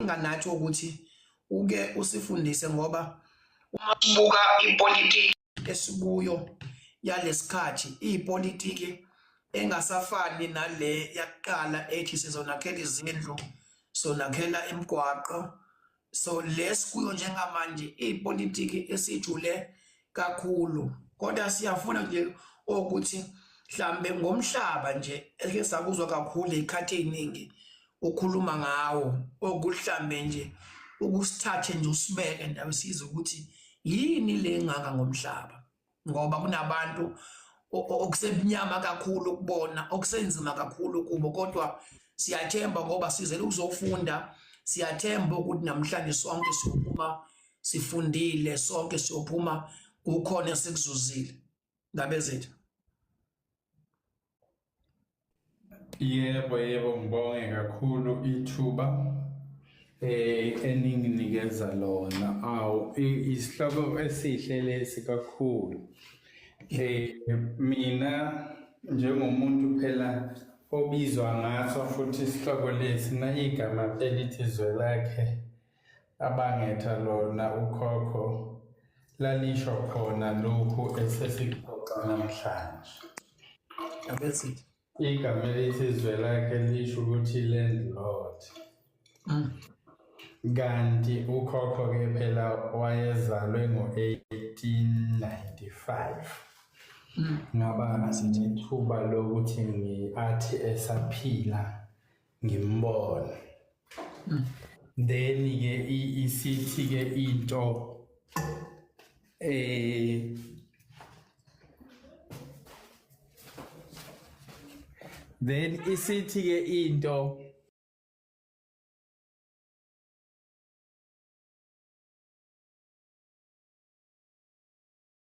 enganathi ukuthi uke usifundise ngoba uma sibuka ipolitiki esikuyo yalesikhathi ipolitiki engasafani nale yakuqala ethi sizonakhela izindlu sonakhela imigwaqo so lesikuyo njengamanje ipolitiki esijule kakhulu kodwa siyafuna nje ukuthi mhlambe ngomhlaba nje eke sakuzwa kakhulu ikhathi eziningi ukhuluma ngawo okuhlambe nje ukusithathe nje usibeke ndawo siza ukuthi yini le ngaka ngomhlaba ngoba kunabantu okusebunyama kakhulu ukubona okusenzima kakhulu kubo kodwa siyathemba ngoba sizele ukuzofunda siyathemba ukuthi namhlanje sonke siyophuma sifundile sonke siyophuma kukhona esikuzuzile ngabe zethu. Yebo ngibonge kakhulu ithuba eninginikeza lona isihloko esihle lesi kakhulu. Mina njengomuntu phela obizwa ngaso futhi isihloko lesi igama elithi Zwelakhe abangetha lona ukhokho lalisho khona lokhu esesixoxa namhlanje. Ngabe igama elithi Zwelakhe lisho ukuthi landlord. Kanti ukhokho ke phela wayezalwe ngo-1895. Ngaba sinethuba lokuthi athi esaphila ngimbona. Then ke isithi ke into then isithi ke into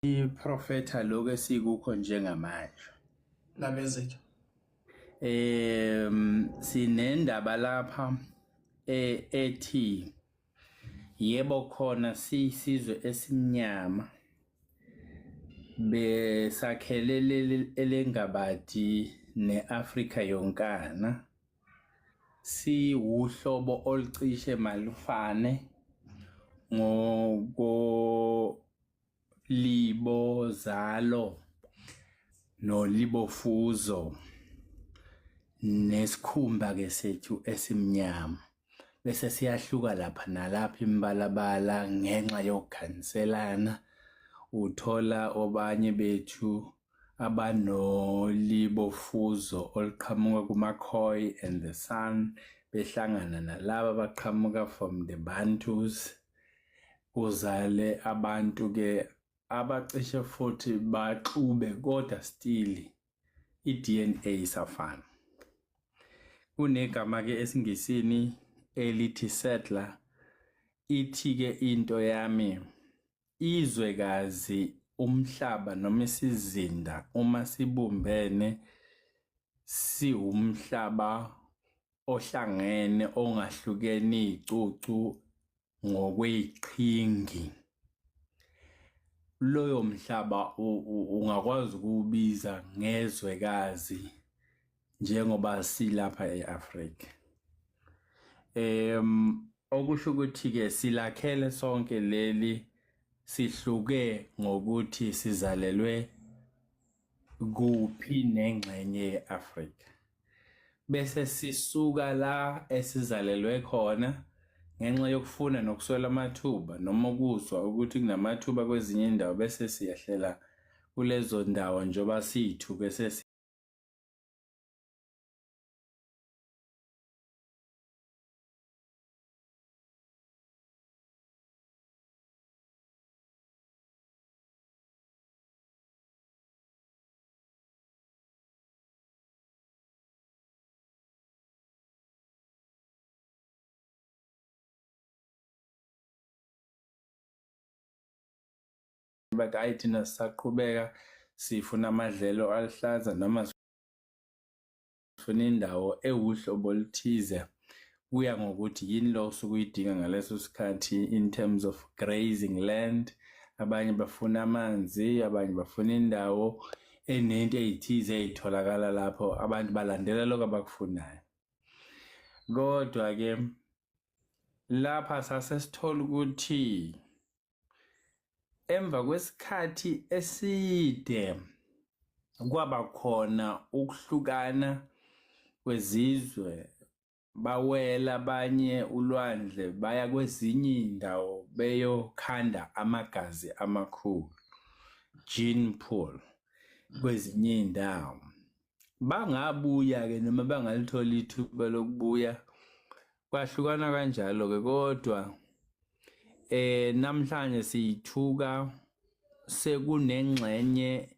iprofetha lokho esikukho njengamanje. ngabe zethu. Sinendaba lapha ethi yebo khona sisizwe esimnyama besakhelele elengabadi neAfrika yonkana siwuhlobo olucishe malufane ngoko libo zalo nolibo fuzo nesikhumba ke sethu esimnyama bese siyahluka lapha nalapha imbalabala ngenxa yokukhanselana uthola obanye bethu abanolibo fuzo oluqhamuka kumaKhoi and the San behlangana nalabo abaqhamuka from the Bantus uzale abantu ke abacishe futhi baxube kodwa still iDNA isafana. Kunegama ke esingisini elithi settler ithi ke into yami izwekazi umhlaba noma isizinda uma sibumbene siwumhlaba ohlangene ongahlukene izicucu ngokweziqhingi. Loyo mhlaba ungakwazi ukubiza ngezwekazi njengoba silapha eAfrika. Okusho ukuthi ke silakhele sonke leli sihluke ngokuthi sizalelwe kuphi nengxenye yeAfrika. Bese sisuka la esizalelwe khona ngenxa yokufuna nokuswela amathuba noma ukuzwa ukuthi kunamathuba kwezinye indawo bese siyahlela kulezo ndawo njoba sithu bese but thina sisaqhubeka sifuna amadlelo alihlaza noma sifuna indawo ewuhlobo oluthize kuya ngokuthi yini lo sukuyidinga ngaleso sikhathi in terms of grazing land. Abanye bafuna amanzi, abanye bafuna indawo enento ezithize ezitholakala lapho abantu balandela lokho abakufunayo. Kodwa ke lapha sasesithola ukuthi emva kwesikhathi eside kwaba khona ukuhlukana kwezizwe, bawela abanye ulwandle baya kwezinye indawo beyokhanda amagazi amakhulu, gene pool, kwezinye indawo. Bangabuya-ke noma bangalithola ithuba lokubuya, kwahlukana kanjalo-ke, kodwa namhlanje siyithuka sekunengxenye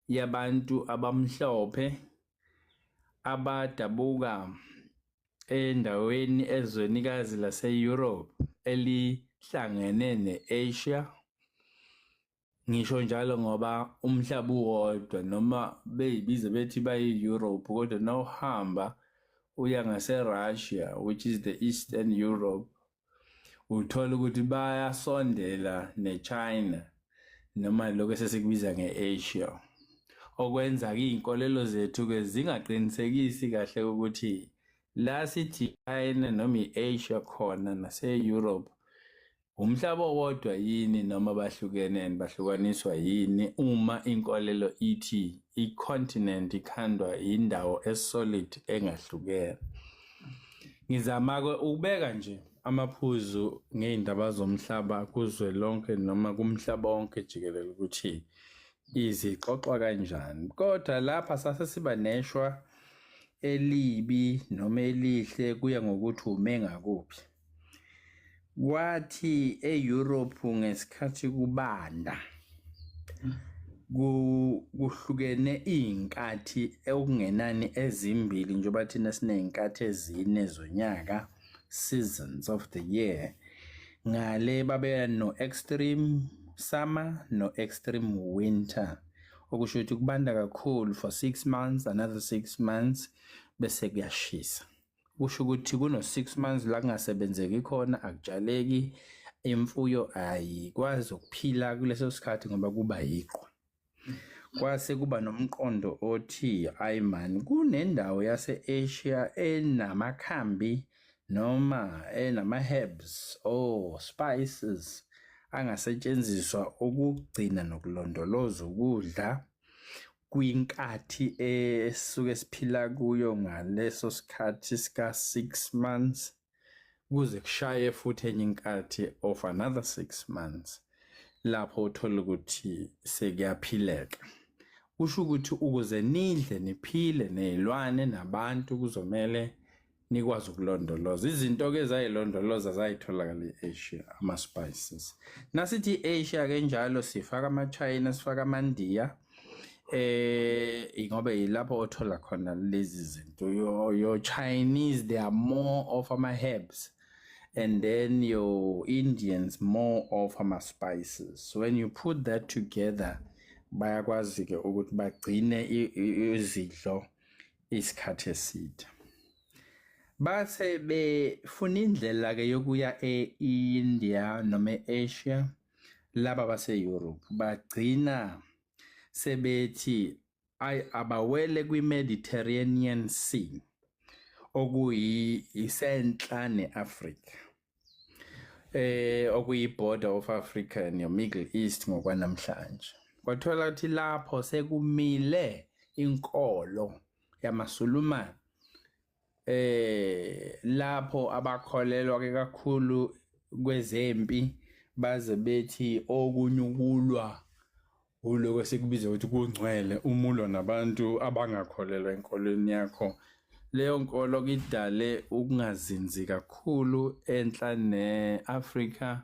yabantu abamhlophe abadabuka endaweni ezwenikazi lase-Europe elihlangene ne-Asia. Ngisho njalo ngoba umhlaba uwodwa noma beyibize bethi bayi-Europe, kodwa nawuhamba uya ngase-Russia, which is the Eastern Europe, uthola ukuthi bayasondela ne-China noma lokho esesikubiza nge-Asia, okwenza-ke iy'nkolelo zethu-ke zingaqinisekisi kahle ukuthi la sithi China noma i-Asia khona nase-Europe umhlaba owodwa yini noma bahlukaniswa yini, uma inkolelo ithi i-continent ikhandwa indawo esolid engahlukene. Ngizama-ke ukubeka nje amaphuzu ngey'ndaba zomhlaba kuzwe lonke noma kumhlaba wonke jikelele ukuthi izixoxwa kanjani, kodwa lapha sase siba neshwa elibi noma elihle kuya ngokuthi ume ngakuphi. Kwathi e-Europe ngesikhathi kubanda kuhlukene iy'nkathi okungenani ezimbili njengoba thina siney'nkathi ezine zonyaka, seasons of the year. Ngale babe no-extreme summer no-extreme winter, okusho ukuthi kubanda kakhulu for 6 months, another 6 months bese kuyashisa. Kusho ukuthi kuno-6 months la kungasebenzeki khona, akutshaleki, imfuyo ayikwazi ukuphila kuleso sikhathi ngoba kuba yiqhwa. Kwase kuba nomqondo othi ayi man, kunendawo yase-Asia enamakhambi noma enama-herbs or spices angasetshenziswa ukugcina nokulondoloza ukudla kwinkathi esisuke siphila kuyo ngaleso sikhathi sika-6 months kuze kushaye futhi enye inkathi of another 6 months lapho uthola ukuthi sekuyaphileka. Kusho ukuthi ukuze nidle niphile nezilwane nabantu kuzomele nikwazi ukulondoloza izinto-ke ezayilondoloza zayitholakala e-Asia, ama-spices. Nasithi i-Asia-ke njalo sifaka ama-China, sifaka amandiya, ngoba yilapho othola khona lezi zinto. Your Chinese, they are more of ama-herbs, and then your Indians more of ama-spices. So when you put that together, bayakwazi-ke ukuthi bagcine izidlo isikhathi eside. Base befuna indlela-ke yokuya e-India noma e-Asia, laba base-Europe bagcina sebethi abawele kwi-Mediterranean Sea, okuyisenhla ne-Africa, okuyi-border of Africa ne-Middle East ngokwanamhlanje. Kwathola ukuthi lapho sekumile inkolo yamaSulumane, lapho abakholelwa-ke kakhulu kwezempi, baze bethi okunyukulwa uloko sekubiza ukuthi kungcwele umulwa nabantu abangakholelwa enkolweni yakho. Leyo nkolo kidale ukungazinzi kakhulu enhla ne-Africa,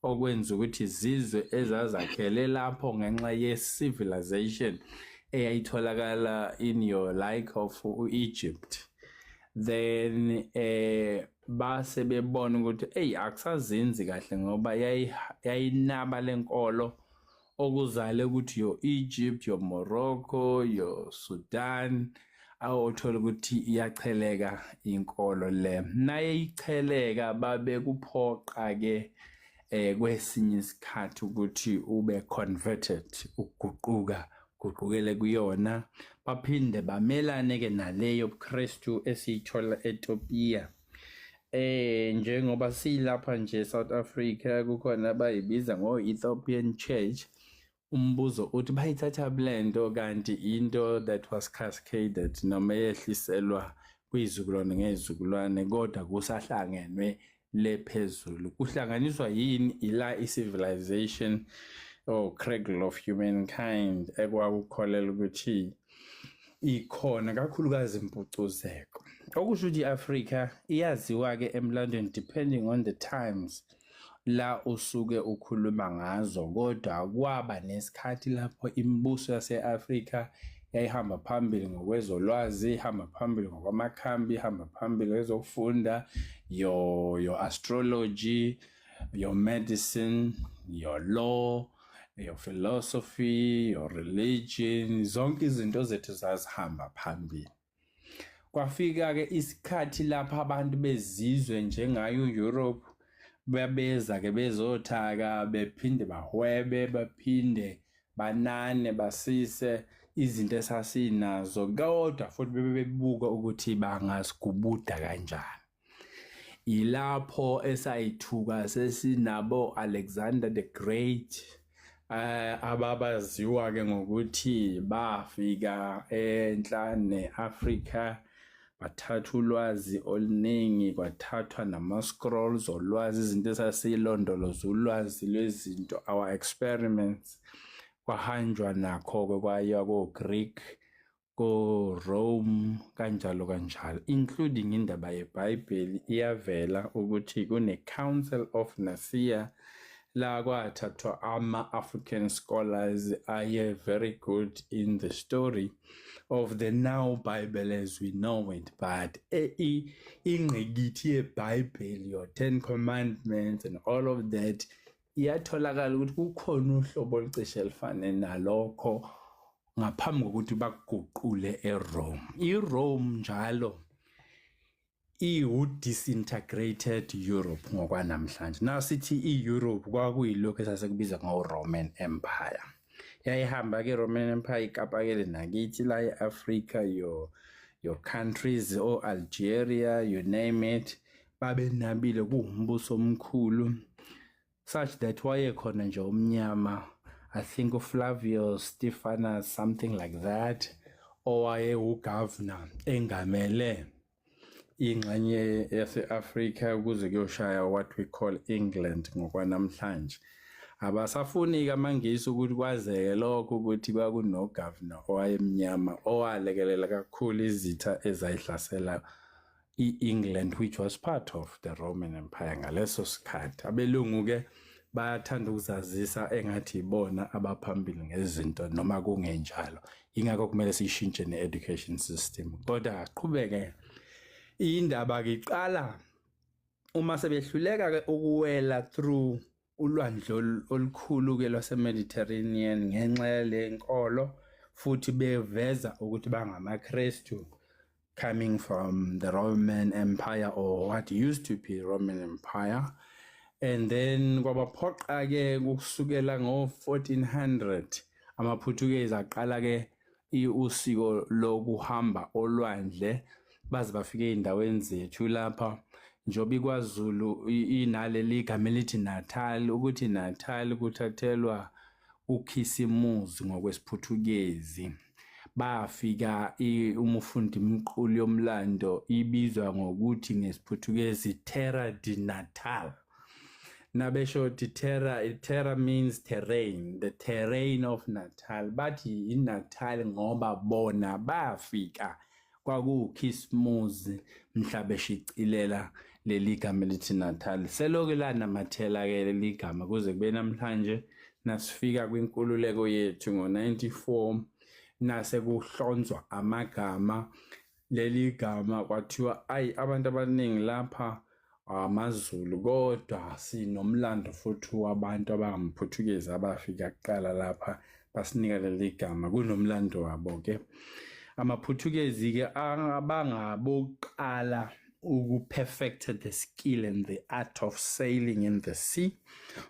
okwenza ukuthi izizwe ezazakhele lapho ngenxa ye-civilization eyayitholakala in your like of Egypt. Then base bebona ukuthi akusazinzi kahle ngoba yayinaba lenkolo okuzale ukuthi yo Egypt, yo Morocco, yo Sudan, awuthola ukuthi iyacheleka inkolo le. Naye icheleka babe kuphoqa-ke kwesinye isikhathi ukuthi ube converted, guqukele kuyona, baphinde bamelane-ke naleyo Kristu esiyithola eTopia njengoba silapha nje South Africa kukhona abayibiza ngo-Ethiopian Church. Umbuzo uthi bayithatha blento kanti into that was cascaded noma yehliselwa kwizizukulwane ngezizukulwane kodwa kusahlangenwe lephezulu. Kuhlanganiswa yini ila i-civilization or cradle of humankind ekwakukholela ukuthi ikhona kakhulukazi impucuzeko. Okusho ukuthi i-Afrika iyaziwa-ke emlandweni depending on the times la usuke ukhuluma ngazo, kodwa kwaba nesikhathi lapho imibuso yase-Afrika yayihamba phambili ngokwezolwazi, ihamba phambili ngokwamakhambi, ihamba phambili kwezokufunda, your astrology, your medicine, your law, your philosophy, your religion, zonke izinto zethu zazihamba phambili. Kwafika-ke isikhathi lapho abantu bezizwe njengayo Europe babeza-ke bezothaka bephinde bahwebe baphinde banane basise izinto esasinazo kodwa futhi bebebuka ukuthi bangasigubuda kanjani. Ilapho esayithuka sesinabo Alexander the Great ababaziwa-ke ngokuthi bafika enhla ne-Africa bathatha ulwazi oluningi, kwathathwa nama-scrolls olwazi, izinto esasiyilondoloza ulwazi lwezinto, our experiments. Kwahanjwa nakho-ke kwaya ko-Greek, ko-Rome, kanjalo kanjalo, including indaba yeBhayibheli iyavela ukuthi kune-Council of Nicaea la kwathathwa ama-African scholars aye very good in the story of the now Bible as we know it, but ingqikithi yeBhayibheli, your 10 commandments and all of that, iyatholakala ukuthi kukhona uhlobo olucishe elifane nalokho ngaphambi kokuthi bakuguqule eRome. IRome njalo disintegrated Europe ngokwanamhlanje. Nasithi i-Europe kwakuyilokho esasekubiza ngo-Roman Empire. Yayihamba ke Roman Empire ikapakele nakithi la e-Africa, your countries Algeria, you name it, babe nabile kuwumbuso omkhulu, such that wayekhona nje omnyama, I think Flavius Stephanus, something like that, owaye ugovernor engamele ingxenye yase-Afrika ukuze kuyoshaya what we call England ngokwanamhlanje. Abasafuni-ke amangisi ukuthi kwazeke lokho ukuthi kwakunogovernor owayemnyama owalekelela kakhulu izitha ezayihlasela i-England, which was part of the Roman Empire ngaleso sikhathi. Abelungu-ke bayathanda ukuzazisa engathi ibona abaphambili ngezinto noma kungenjalo. Ingakho kumele siyishintshe ne-education system. Kodwa aqhubeke indaba-ke iqala uma sebehluleka-ke ukuwela through ulwandle olukhulu-ke lwase-Mediterranean ngenxa yalenkolo, futhi beveza ukuthi bangamaKristu coming from the Roman Empire or what used to be Roman Empire. And then kwabaphoqa-ke kusukela ngo-1400 amaPortuguese aqala-ke usiko lokuhamba olwandle baze bafike ey'ndaweni zethu lapha njoba iKwaZulu inaleli igama elithi Natal, ukuthi Natal kuthathelwa uKhisimusi ngokwesiPuthukezi. Bafika uma ufunda imiqulu yomlando ibizwa ngokuthi ngesiPuthukezi Terra de Natal. Nabesho terra means terrain, the terrain of Natal. Bathi iNatal ngoba bona bafika kwakukhisimusi mhla beshicilela leli gama elithi Natal. Seloke lanamathela-ke leli gama kuze kube namhlanje nasifika kwinkululeko yethu ngo-94 nase kuhlonzwa amagama. Leli gama kwathiwa abantu abaningi lapha amaZulu kodwa sinomlando futhi wabantu abangamaPortuguese abafika kuqala lapha basinika leli gama, kunomlando wabo-ke. AmaPortuguese-ke abangabokuqala perfected the skill and the art of sailing in the sea.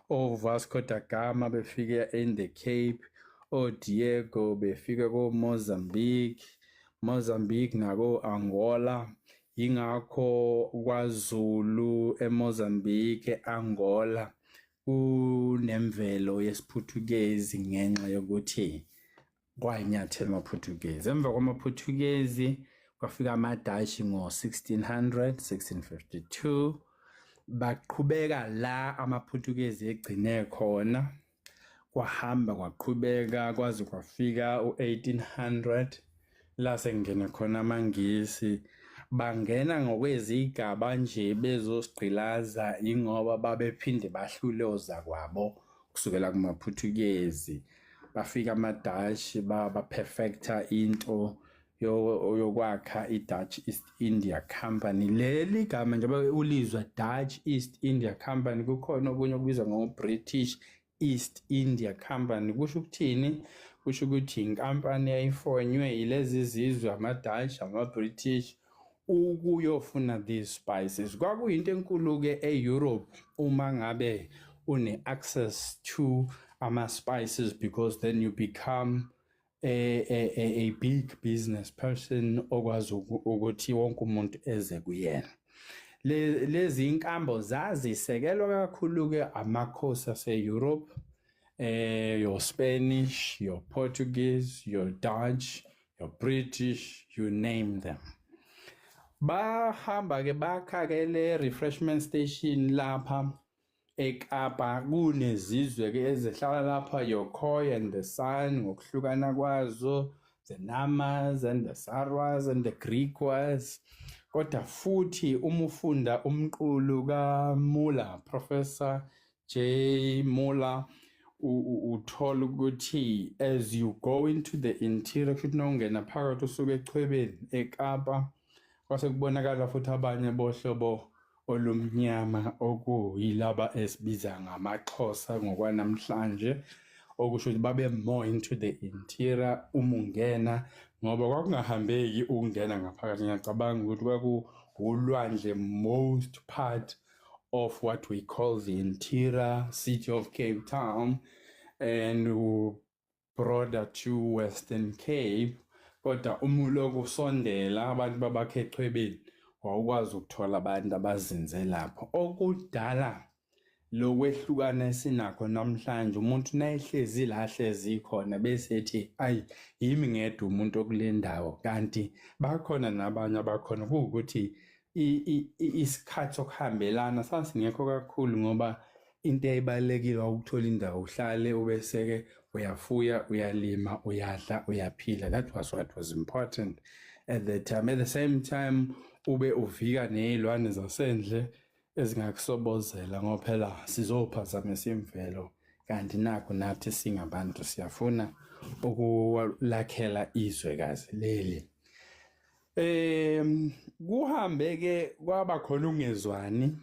Vasco da Gama befika in the Cape, Diego befika ko Mozambique nako Angola. Ingakho kwaZulu, eMozambique, Angola kunemvelo yesiPutukezi ngenxa yokuthi kwayinyathela amaPutukezi. Emva kwamaPutukezi kwafika amaDashi ngo-1600, 1652. Baqhubeka la amaPutukezi egcine khona. Kwahamba kwaqhubeka kwaze kwafika u-1800 la sengene khona amaNgisi. Bangena ngokwezigaba nje bezosigqilaza ingoba babephinde bahluloza kwabo kusukela kumaPutukezi. Bafika amaDashi ba-perfecta into yokwakha i-Dutch East India Company. Leli gama njengoba ulizwa Dutch East India Company, kukhona okunye okubizwa ngo-British East India Company. Kusho ukuthini? Kusho ukuthi inkampani yayifonywe ilezi zizwe, amaDutch, amaBritish, ukuyofuna these spices. Kwakuyinto enkulu-ke e-Europe uma ngabe une-access to ama-spices, because then you become a big business person okwazi ukuthi wonke umuntu eze kuyena. Lezi inkambo zazisekelwa kakhulu-ke amakhosi ase-Europe, your Spanish, your Portuguese, your Dutch, your British, you name them. Bahamba-ke bakha-ke le refreshment station lapha eKapa. Kunezizwe-ke ezihlala lapha, your Khoi and the San ngokuhlukana kwazo, the Namas and the Sarwas and the Griquas. Kodwa futhi uma ufunda umqulu kaMuller, Professor J. Muller, uthola ukuthi as you go into the interior, futhi nongena phakathi usuke eChwebeni eKapa, kwase kubonakala futhi abanye bohlobo olumnyama okuyilaba esibiza ngamaXhosa ngokwanamhlanje, okusho ukuthi babe more into the interior uma ungena, ngoba kwakungahambeki ukungena ngaphakathi. Ngiyacabanga ukuthi kwakuwulwandle most part of what we call the interior city of Cape Town and broader to Western Cape. Kodwa uma uloku usondela abantu babakhe eChwebeni wawukwazi ukuthola abantu abazinze lapho. Okudala lokwehlukana esinakho namhlanje, umuntu nayehlezi la hlezi khona bese ethi ayi yimi ngedwa umuntu okule ndawo, kanti bakhona nabanye abakhona. Kuwukuthi isikhathi sokuhambelana sasingekho kakhulu, ngoba into eyibalekile ukuthola indawo uhlale ubeseke uyafuya, uyalima, uyadla, uyaphila. That was what was important at the time. At the same time ube uvika nezilwane zasendle ezingakusobozela, ngoba phela sizophazamisa imvelo, kanti nakho nathi singabantu siyafuna ukulakhela izwekazi leli. Kuhambe-ke kwaba khona ungezwani,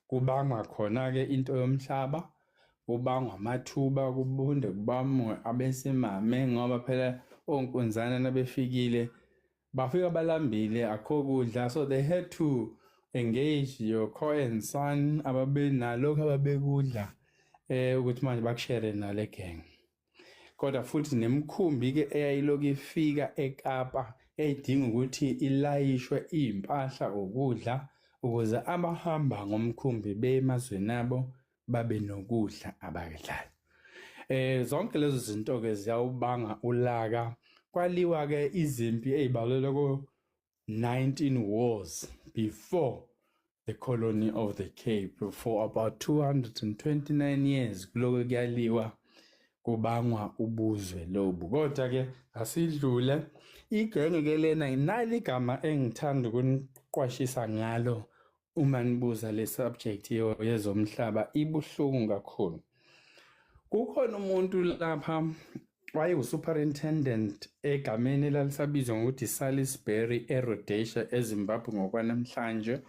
kubangwa khona-ke into yomhlaba, kubangwa amathuba, kubunde kubamwe abesimame, ngoba phela onkunzana nabefikile bafika balambile, akho kudla, so they had to engage your Khoi and San ababenalokhu ababekudla ukuthi manje bakushere nale gang. Kodwa futhi nemkhumbi-ke eyayilokhu ifika eKapa eyidinga ukuthi ilayishwe impahla ukudla ukuze abahamba ngomkhumbi bemazweni abo babe nokudla abakudlayo. Zonke lezo zinto-ke ziyawubanga ulaka. Kwaliwa-ke izimpi ezibalelwa ku-19 wars before the colony of the Cape. For about 229 years kuloko kuyaliwa, kubangwa ubuzwe lobu. Kodwa-ke asidlule igenge-ke lena, nali igama engithanda ukuniqwashisa ngalo uma nibuza le subject yezomhlaba, ibuhlungu kakhulu. Kukhona umuntu lapha wayewu-superintendent egameni elalisabizwa ngokuthi Salisbury eRhodesia eZimbabwe ngokwanamhlanje.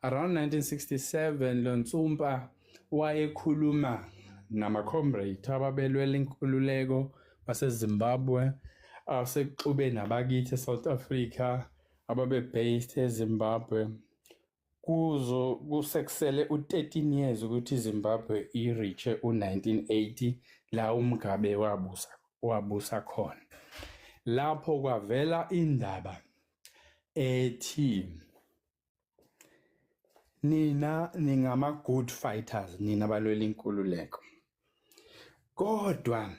Around 1967 lo Ntsumpa wayekhuluma nama-comrade ababelwela inkululeko baseZimbabwe asexube nabakithi eSouth Africa ababe-based eZimbabwe. Kusekusele u-13 years ukuthi iZimbabwe iriche u-1980 la uMgabe wabusa khona. Lapho kwavela indaba ethi nina ningama good fighters, nina balwela inkululeko. Kodwa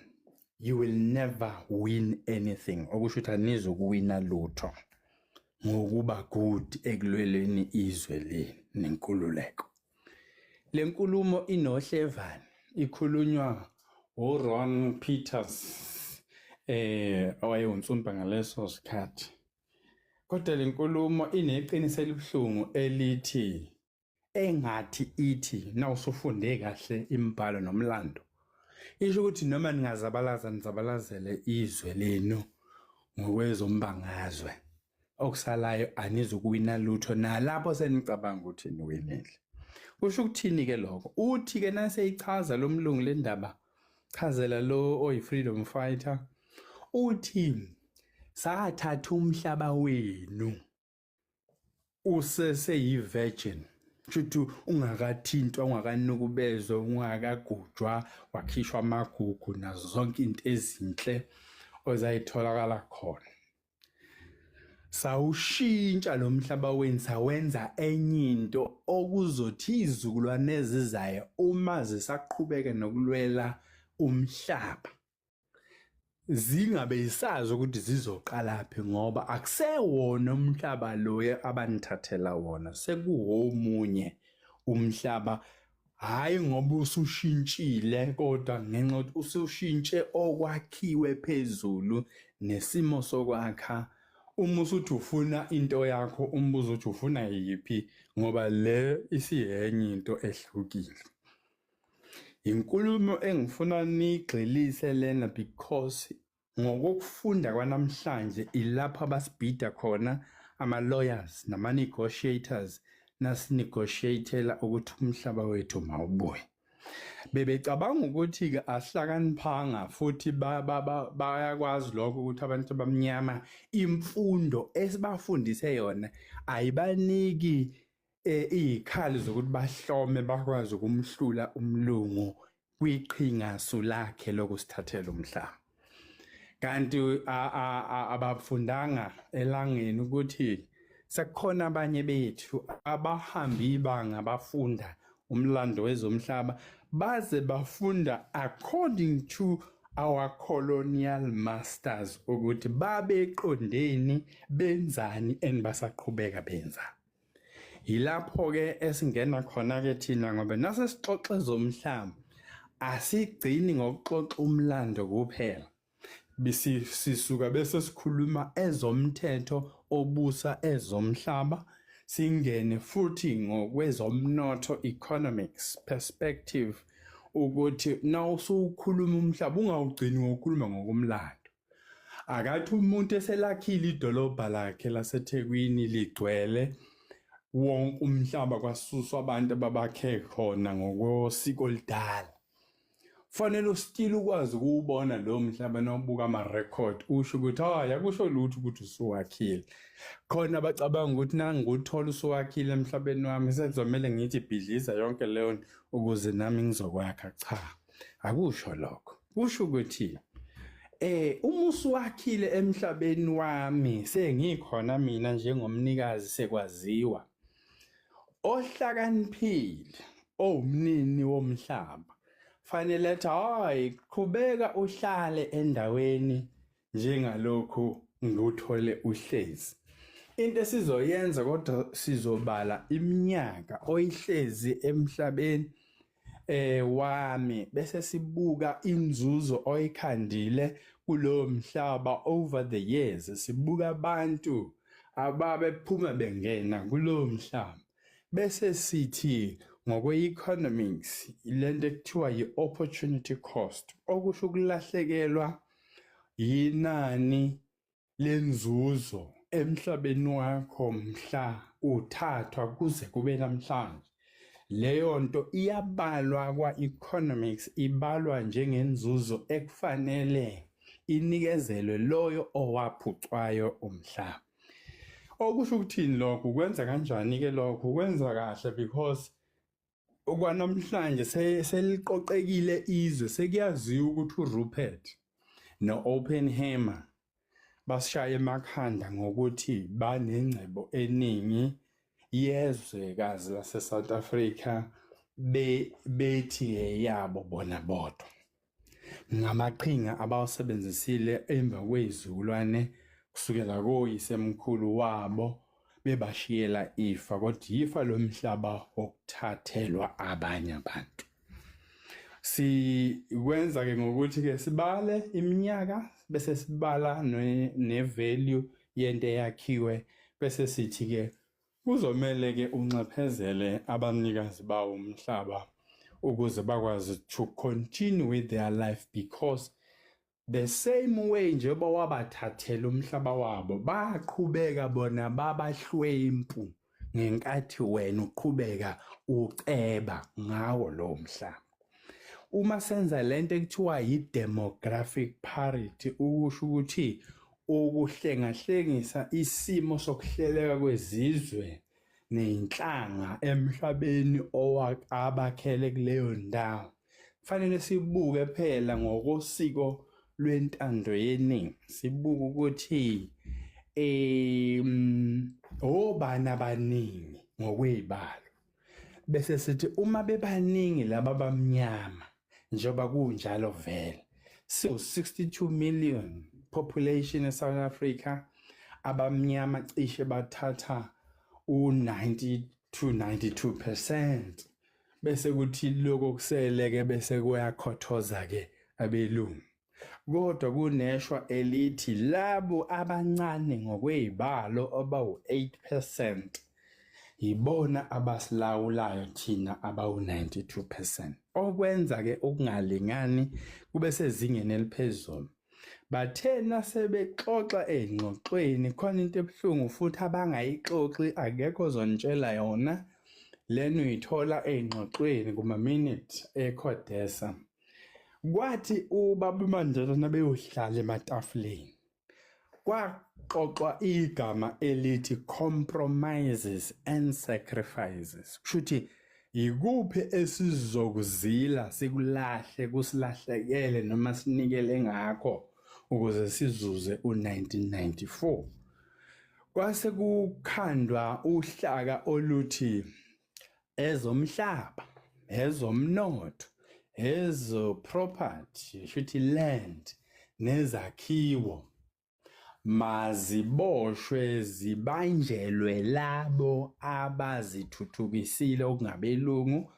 you will never win anything. Okusho ukuthi anizokuwina lutho ngokuba good ekulweleni izwe leni nenkululeko. Le nkulumo inohlevani ikhulunywa uRon Peters owayewunsumpa ngaleso sikhathi. Kodwa le nkulumo ineqiniso elibuhlungu elithi engathi ithi nawusufunde kahle imibhalo nomlando. Isho ukuthi noma ningazabalaza nizabalazele izwe lenu ngokwezombangazwe. Okusalayo anizukuwina lutho nalapho senicabanga ukuthi niwinile. Kusho ukuthini ke lokho? Uthi ke naseyichaza lo mlungu le ndaba chazela lo oyi-freedom fighter uthi sathatha umhlaba wenu useseyi-virgin. Kusho ungakathintwa, ungakanukubezwa, ungakagujwa, wakhishwa amagugu nazo zonke into ezinhle ozayitholakala khona. Sawushintsha lo mhlaba wenu sawenza enye into okuzothi izizukulwane ezizayo uma zisaqhubeka nokulwela umhlaba zingabe isazi ukuthi zizoqala phi ngoba akusewona umhlaba lo abanithathela wona, sekuwomunye umhlaba. Hayi ngoba usushintshile kodwa ngenxa yokuthi usushintshe okwakhiwe phezulu nesimo sokwakha. Uma usuthi ufuna into yakho umbuzo uthi ufuna yiphi ngoba le isiyenye into ehlukile. Inkulumo engifuna nigxilise lena because ngokufunda kwanamhlanje ilapha basibhida khona ama lawyers nama negotiators nasinegotiatela ukuthi umhlaba wethu mawubuye. Bebecabanga ukuthi ke asihlakaniphanga futhi bayakwazi lokho ukuthi abantu abamnyama imfundo esibafundise yona ayibaniki izikhali zokuthi bahlome bakwazi ukumhlula umlungu kwiqhingasu lakhe lokusithathela umhlaba. Kanti abafundanga elangeni ukuthi sekukhona abanye bethu abahamba ibanga bafunda umlando wezomhlaba baze bafunda according to our colonial masters ukuthi babeqondeni benzani enibasaqhubeka benza. Yilapho ke esingena khona ke thina ngoba nase sixoxe zomhlaba asigcini ngokuxoxa umlando kuphela. Sisuka bese sikhuluma ezomthetho obusa ezomhlaba singene futhi ngokwezomnotho economics perspective ukuthi nawusukhuluma umhlaba ungawugcini ngokukhuluma ngokumlando. Akathi umuntu eselakhile idolobha lakhe laseThekwini ligcwele wonke umhlaba kwasuswa abantu ababakhe khona ngokosiko lidala. Fanele still ukwazi ukubona lo mhlaba nawubuka ama record usho ukuthi akusho lutho ukuthi usuwakhile. Khona bacabanga ukuthi nanguthola usuwakhile emhlabeni wami sekuzomela ngithi ibhidliza yonke leyo ukuze nami ngizokwakha. Cha, akusho lokho. Kusho ukuthi uma usuwakhile emhlabeni wami sengikhona mina njengomnikazi sekwaziwa ohlakaniphile owumnini womhlaba fanele ethi qhubeka uhlale endaweni njengalokho nguthole uhlezi. Into esizoyenza kodwa sizobala iminyaka oyihlezi emhlabeni wami bese sibuka inzuzo oyikhandile kulo mhlaba over the years. Sibuka abantu ababephuma bengena kulo mhlaba bese sithi ngokwe-economics ilento ekuthiwa yi-opportunity cost okusho ukulahlekelwa yinani lenzuzo emhlabeni wakho mhla uthathwa kuze kube namhlanje. Leyo nto iyabalwa kwa-economics, ibalwa njengenzuzo ekufanele inikezelwe loyo owaphucwayo umhlaba. Okusho ukuthini lokho? Kwenza kanjani ke lokho? Kwenza kahle because okwanamhlanje seliqoqekile izwe sekuyaziwa ukuthi uRupert no-Oppenheimer basishaya emakhanda ngokuthi banengcebo eningi yezwekazi lase-South Africa bethi yabo bona bodwa ngamaqhinga abawasebenzisile emva kwezizukulwane kusukela koyisemkhulu wabo bebashiyela ifa kodwa ifa lomhlaba wokuthathelwa abanye abantu. Sikwenza ke ngokuthi ke sibale iminyaka bese sibala ne-value yento eyakhiwe bese sithi ke kuzomela ke unxephezele abanikazi bawo umhlaba ukuze bakwazi to continue with their life because the same way njengoba wabathathela umhlaba wabo baqhubeka bona babahlwempu ngenkathi wena uqhubeka uceba ngawo lo mhlaba. Uma senza lento ekuthiwa yi-demographic parity ukusho ukuthi ukuhlengahlengisa isimo sokuhleleka kwezizwe nenhlanga emhlabeni abakhele kuleyo ndawo. Kufanele sibuke phela ngokosiko lwentando yeningi. Sibuke ukuthi obani abaningi ngokwezibalo. Bese sithi uma bebaningi laba bamnyama njengoba kunjalo vele. So 62 million population eSouth Africa abamnyama cishe bathatha u-90 to 92%. Bese kuthi lokho kuseleke bese kuyakhothoza ke abelungu. Kodwa kuneshwa elithi labo abancane ngokwezibalo abawu-8% yibona abasilawulayo thina abawu-92%. Okwenza ke ukungalingani kube sezingeni eliphezulu. Bathena sebexoxa engxoxweni khona into ebuhlungu futhi abangayixoxi akekho ozonitshela yona lena uyithola engxoxweni kuma minute eCodesa. Kwathi ubaba uMandela nabeyohlala ematafuleni kwaxoxwa igama elithi compromises and sacrifices. Kushuthi ikuphi esizokuzila sikulahle kusilahlekele noma sinikele ngakho ukuze sizuze u1994. Kwase kukhandwa uhlaka oluthi ezomhlaba, ezomnotho, ezoproperty, shuthi land nezakhiwo maziboshwe zibanjelwe labo abazithuthukisile okungabelungu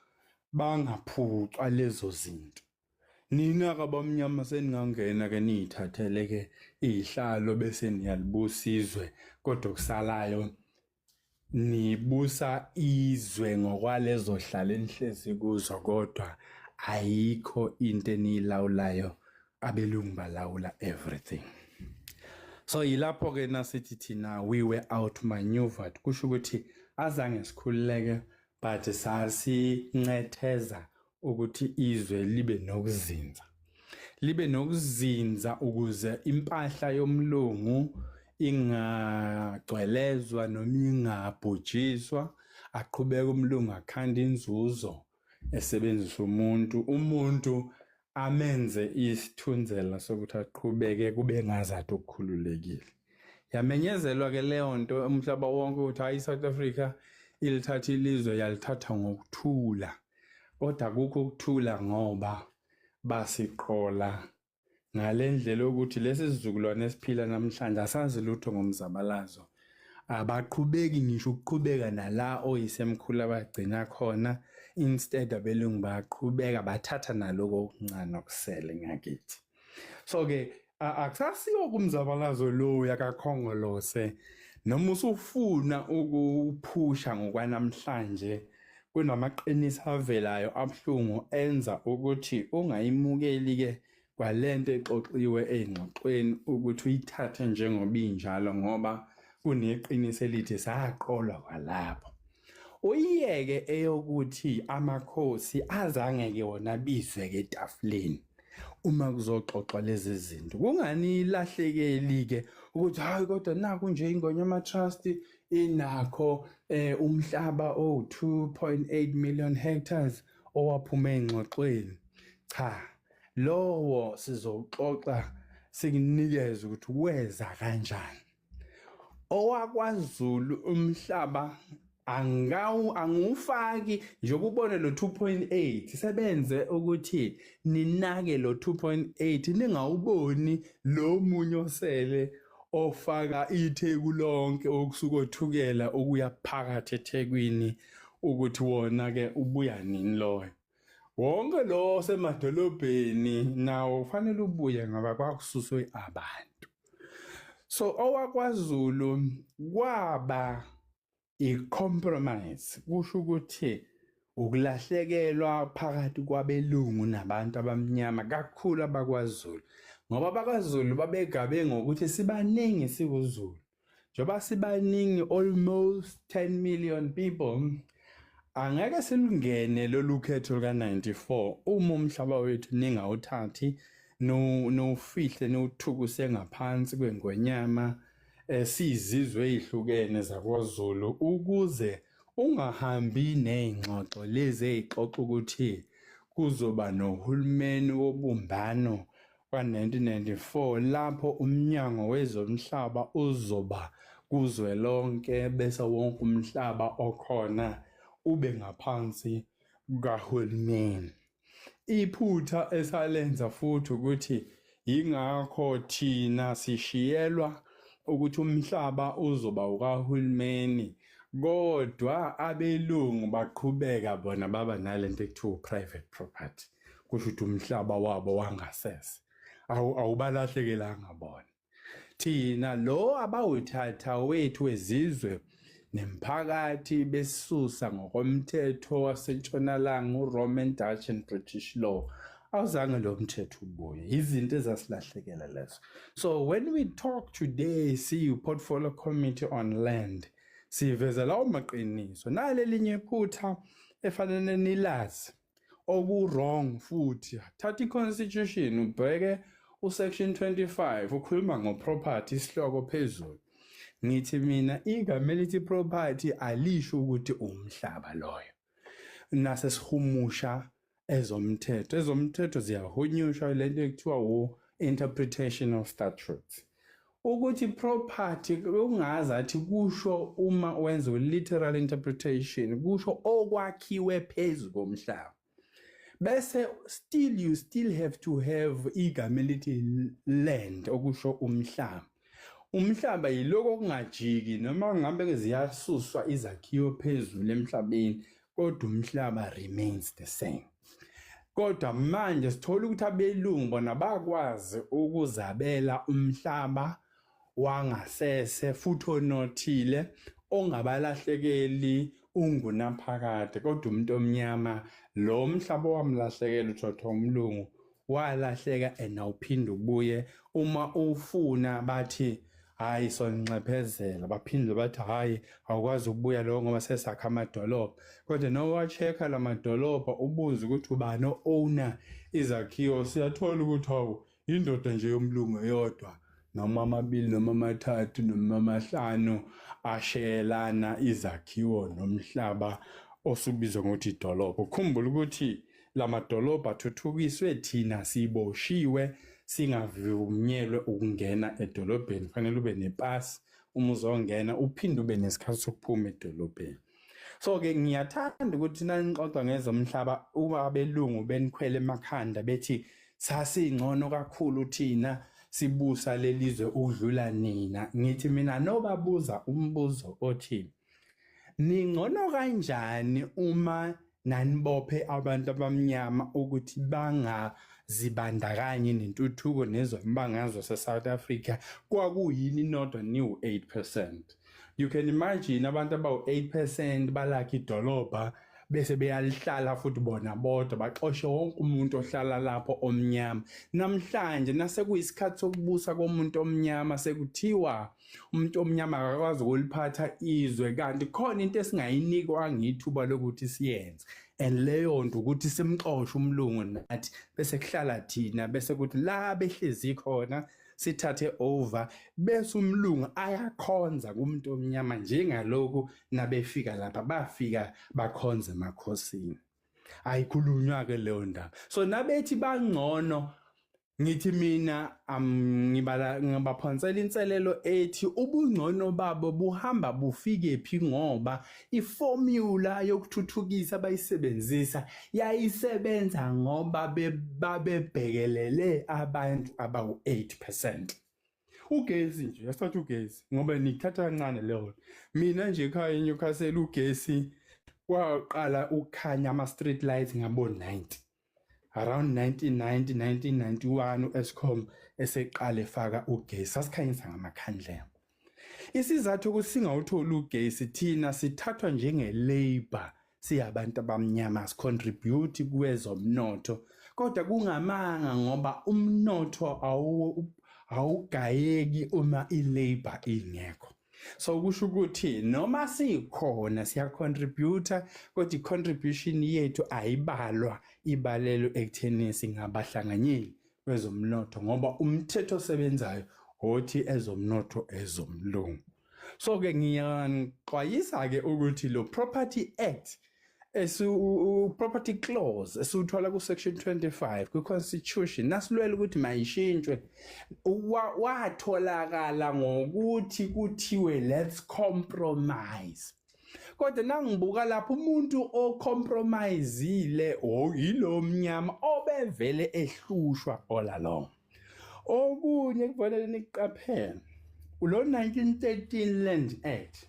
bangaphucwa lezo zinto. Nina kabamnyama seningangena ke niyithathele ke ihlalo bese niyalibusa izwe kodwa kusalayo nibusa izwe ngokwalezo hlala enihlezi kuzo kodwa ayikho into enilawulayo abelungu balawula everything. So yilapho ke nasithi thina we were outmaneuvered kusho ukuthi azange sikhululeke but sasincetheza ukuthi izwe libe nokuzinza ukuze impahla yomlungu ingagcwelezwa noma ingabhujiswa aqhubeka umlungu akhanda inzuzo esebenzisa umuntu amenze isithunzela sokuthi aqhubeke kube ngazathi ukukhululekile. Yamenyezelwa ke leyo nto umhlaba wonke ukuthi hayi South Africa ilithatha ilizwe yalithatha ngokuthula. Kodwa akukho ukuthula ngoba basiqola ngalendlela ukuthi lesi sizukulwane esiphila namhlanje asazi lutho ngomzabalazo. Abaqhubeki ngisho ukuqhubeka nala oyisemkhulu abagcina khona instead abelungu baqhubeka bathatha naloko okuncane okusele ngakithi. So ke akusasiyo kumzabalazo lo yakakhongolose noma usufuna ukuphusha ngokwanamhlanje kunamaqiniso avelayo abhlungu enza ukuthi ungayimukeli ke kwalento exoxiwe engxoxweni ukuthi uyithathe njengoba injalo ngoba kuneqiniso elithi saqolwa kwalapho. Uyiyeke eyokuthi amakhosi azange ke wona bizwe ke etafuleni uma kuzoxoxwa lezi zinto. Kungani ilahlekeli ke ukuthi hayi kodwa naku nje iNgonyama Trust inakho umhlaba o2.8 million hectares owaphuma engxoxweni. Cha, lowo sizoxoxa sikunikeza ukuthi weza kanjani. OwaKwaZulu umhlaba angufaki njengoba ubone lo 2.8 sebenze ukuthi ninake lo 2.8 ningawuboni lo munye osele ofaka itheku lonke okusuka othukela ukuya phakathi eThekwini ukuthi wona ke ubuya nini loyo wonke lo semadolobheni nawo kufanele ubuye ngoba kwakususwe abantu so owakwaZulu kwaba i-compromise kusho ukuthi ukulahlekelwa phakathi kwabelungu nabantu abamnyama kakhulu abakwaZulu ngoba abakwaZulu babegabe ngokuthi sibaningi sikuZulu njoba sibaningi almost 10 million people angeke silungene lolu khetho luka-94 uma umhlaba wethu ningawuthathi nofihle nothukuse ngaphansi kwengonyama sizizwe ezihlukene zakwaZulu ukuze ungahambi nezingxoxo lezi ezixoxa ukuthi kuzoba nohulumeni wobumbano ka-1994 lapho umnyango wezomhlaba uzoba kuzwelonke bese wonke umhlaba okhona ube ngaphansi kahulumeni iphutha esalenza futhi ukuthi ingakho thina sishiyelwa ukuthi umhlaba uzoba ukahulumeni kodwa abelungu baqhubeka bona baba nalento ekuthiwa private property kusho ukuthi umhlaba wabo wangasese awubalahlekelanga bona thina lo abawuthatha wethu wezizwe nemphakathi besisusa ngokomthetho wasentshonalanga uRoman Dutch and British law awuzange lo mthetho ubuye izinto ezasilahlekela lezo so when we talk today see portfolio committee on land siveza lawo maqiniso nalelinye iphutha efanele nilazi oku-wrong futhi thatha i-constitution ubheke usection 25 ukhuluma ngoproperty isihloko phezulu ngithi mina igama elithi property alisho ukuthi umhlaba loyo nase sihumusha ezomthetho ziyahunyushwa lento ekuthiwa interpretation of statutes ukuthi property ungazathi kusho uma wenza literal interpretation kusho okwakhiwe phezulu komhlaba bese you still have to have igama elithi land okusho umhlaba yiloko okungajiki noma ngabe ziyasuswa izakhiwo phezulu emhlabeni kodwa umhlaba remains the same kodwa manje sithola ukuthi abelungu bona bakwazi ukuzabela umhlaba wangasese futhi onothile ongabalahlekeli ungunaphakade kodwa umuntu omnyama lo mhlaba wamlahlekela uthotho umlungu walahleka awuphinde ubuye uma ufuna bathi hayi sonxephezela baphinde bathi hayi awukwazi ukubuya lo ngoba sesakha amadolobha kodwa nowacheka lamadolobha ubuze ukuthi ubani owner izakhiwo siyathola ukuthi hawu indoda nje yomlungu eyodwa noma amabili noma amathathu noma amahlanu ashayelana izakhiwo nomhlaba osubizwa ngokuthi idolobha ukhumbula ukuthi lamadolobha athuthukiswe thina siboshiwe singavunyelwe ukungena edolobheni kufanele ube nepasi uma uzongena uphinde ube nesikhathi sokuphuma edolobheni so ke ngiyathanda ukuthi nanixoxa ngezomhlaba uma abelungu benikhwele emakhanda bethi sasingcono kakhulu thina sibusa lelizwe ukudlula nina ngithi mina nobabuza umbuzo othi ningcono kanjani uma nanibophe abantu abamnyama ukuthi bangazibandakanye nentuthuko nezombangazwe se-South Africa kwakuyini nodwa niwu-8%. You can imagine abantu abawu-8% balakha idolobha bese beyalihlala futhi bona bodwa baxoshe wonke umuntu ohlala lapho omnyama namhlanje nasekuyisikhathi sokubusa komuntu omnyama sekuthiwa umuntu omnyama akakwazi ukuliphatha izwe kanti khona into esingayinikwa ngithuba lokuthi siyenze and leyo nto ukuthi simxoshe umlungu nathi bese kuhlala thina bese kuthi la behlezi khona sithathe over bese umlungu ayakhonza kumuntu omnyama njengaloku nabefika lapha bafika bakhonze emakhosini ayikhulunywa ke leyo ndaba so nabethi bangcono Ngithi mina ngibaphonsela inselelo ethi ubungcono babo buhamba bufike phi ngoba iformula yokuthuthukisa abayisebenzisa yayisebenza ngoba babebhekelele abantu abawu-8%. Ugesi nje yasithatha ugesi ngoba nikuthatha kancane leyo. Mina nje ekhaya eNewcastle ugesi waqala ukukhanya ama-street lights ngabo-90. Around 1990, 1991 u-Eskom eseqala efaka ugesi, sasikhanyisa ngamakhandlela. Isizathu ukuthi singawutholi ugesi thina sithathwa njenge-labor, siyabantu abamnyama sicontribute kwezomnotho, kodwa kungamanga ngoba umnotho awugayeki uma i-labor ingekho. So kusho ukuthi noma sikhona siyacontributor kodwa i-contribution yethu ayibalwa ibalelo ekutheni singabahlanganyeli kwezomnotho ngoba umthetho osebenzayo othi ezomnotho ezomlungu. So ke ngiyaxwayisa ke ukuthi lo Property Act property clause esuthola ku section 25 ku constitution nasilwela ukuthi mayishintshwe watholakala ngokuthi kuthiwe let's compromise. Kodwa nangibuka lapho umuntu ocompromiseile yilo mnyama obevele ehlushwa all along. Okunye kufanele niqaphele ulo 1913 Land Act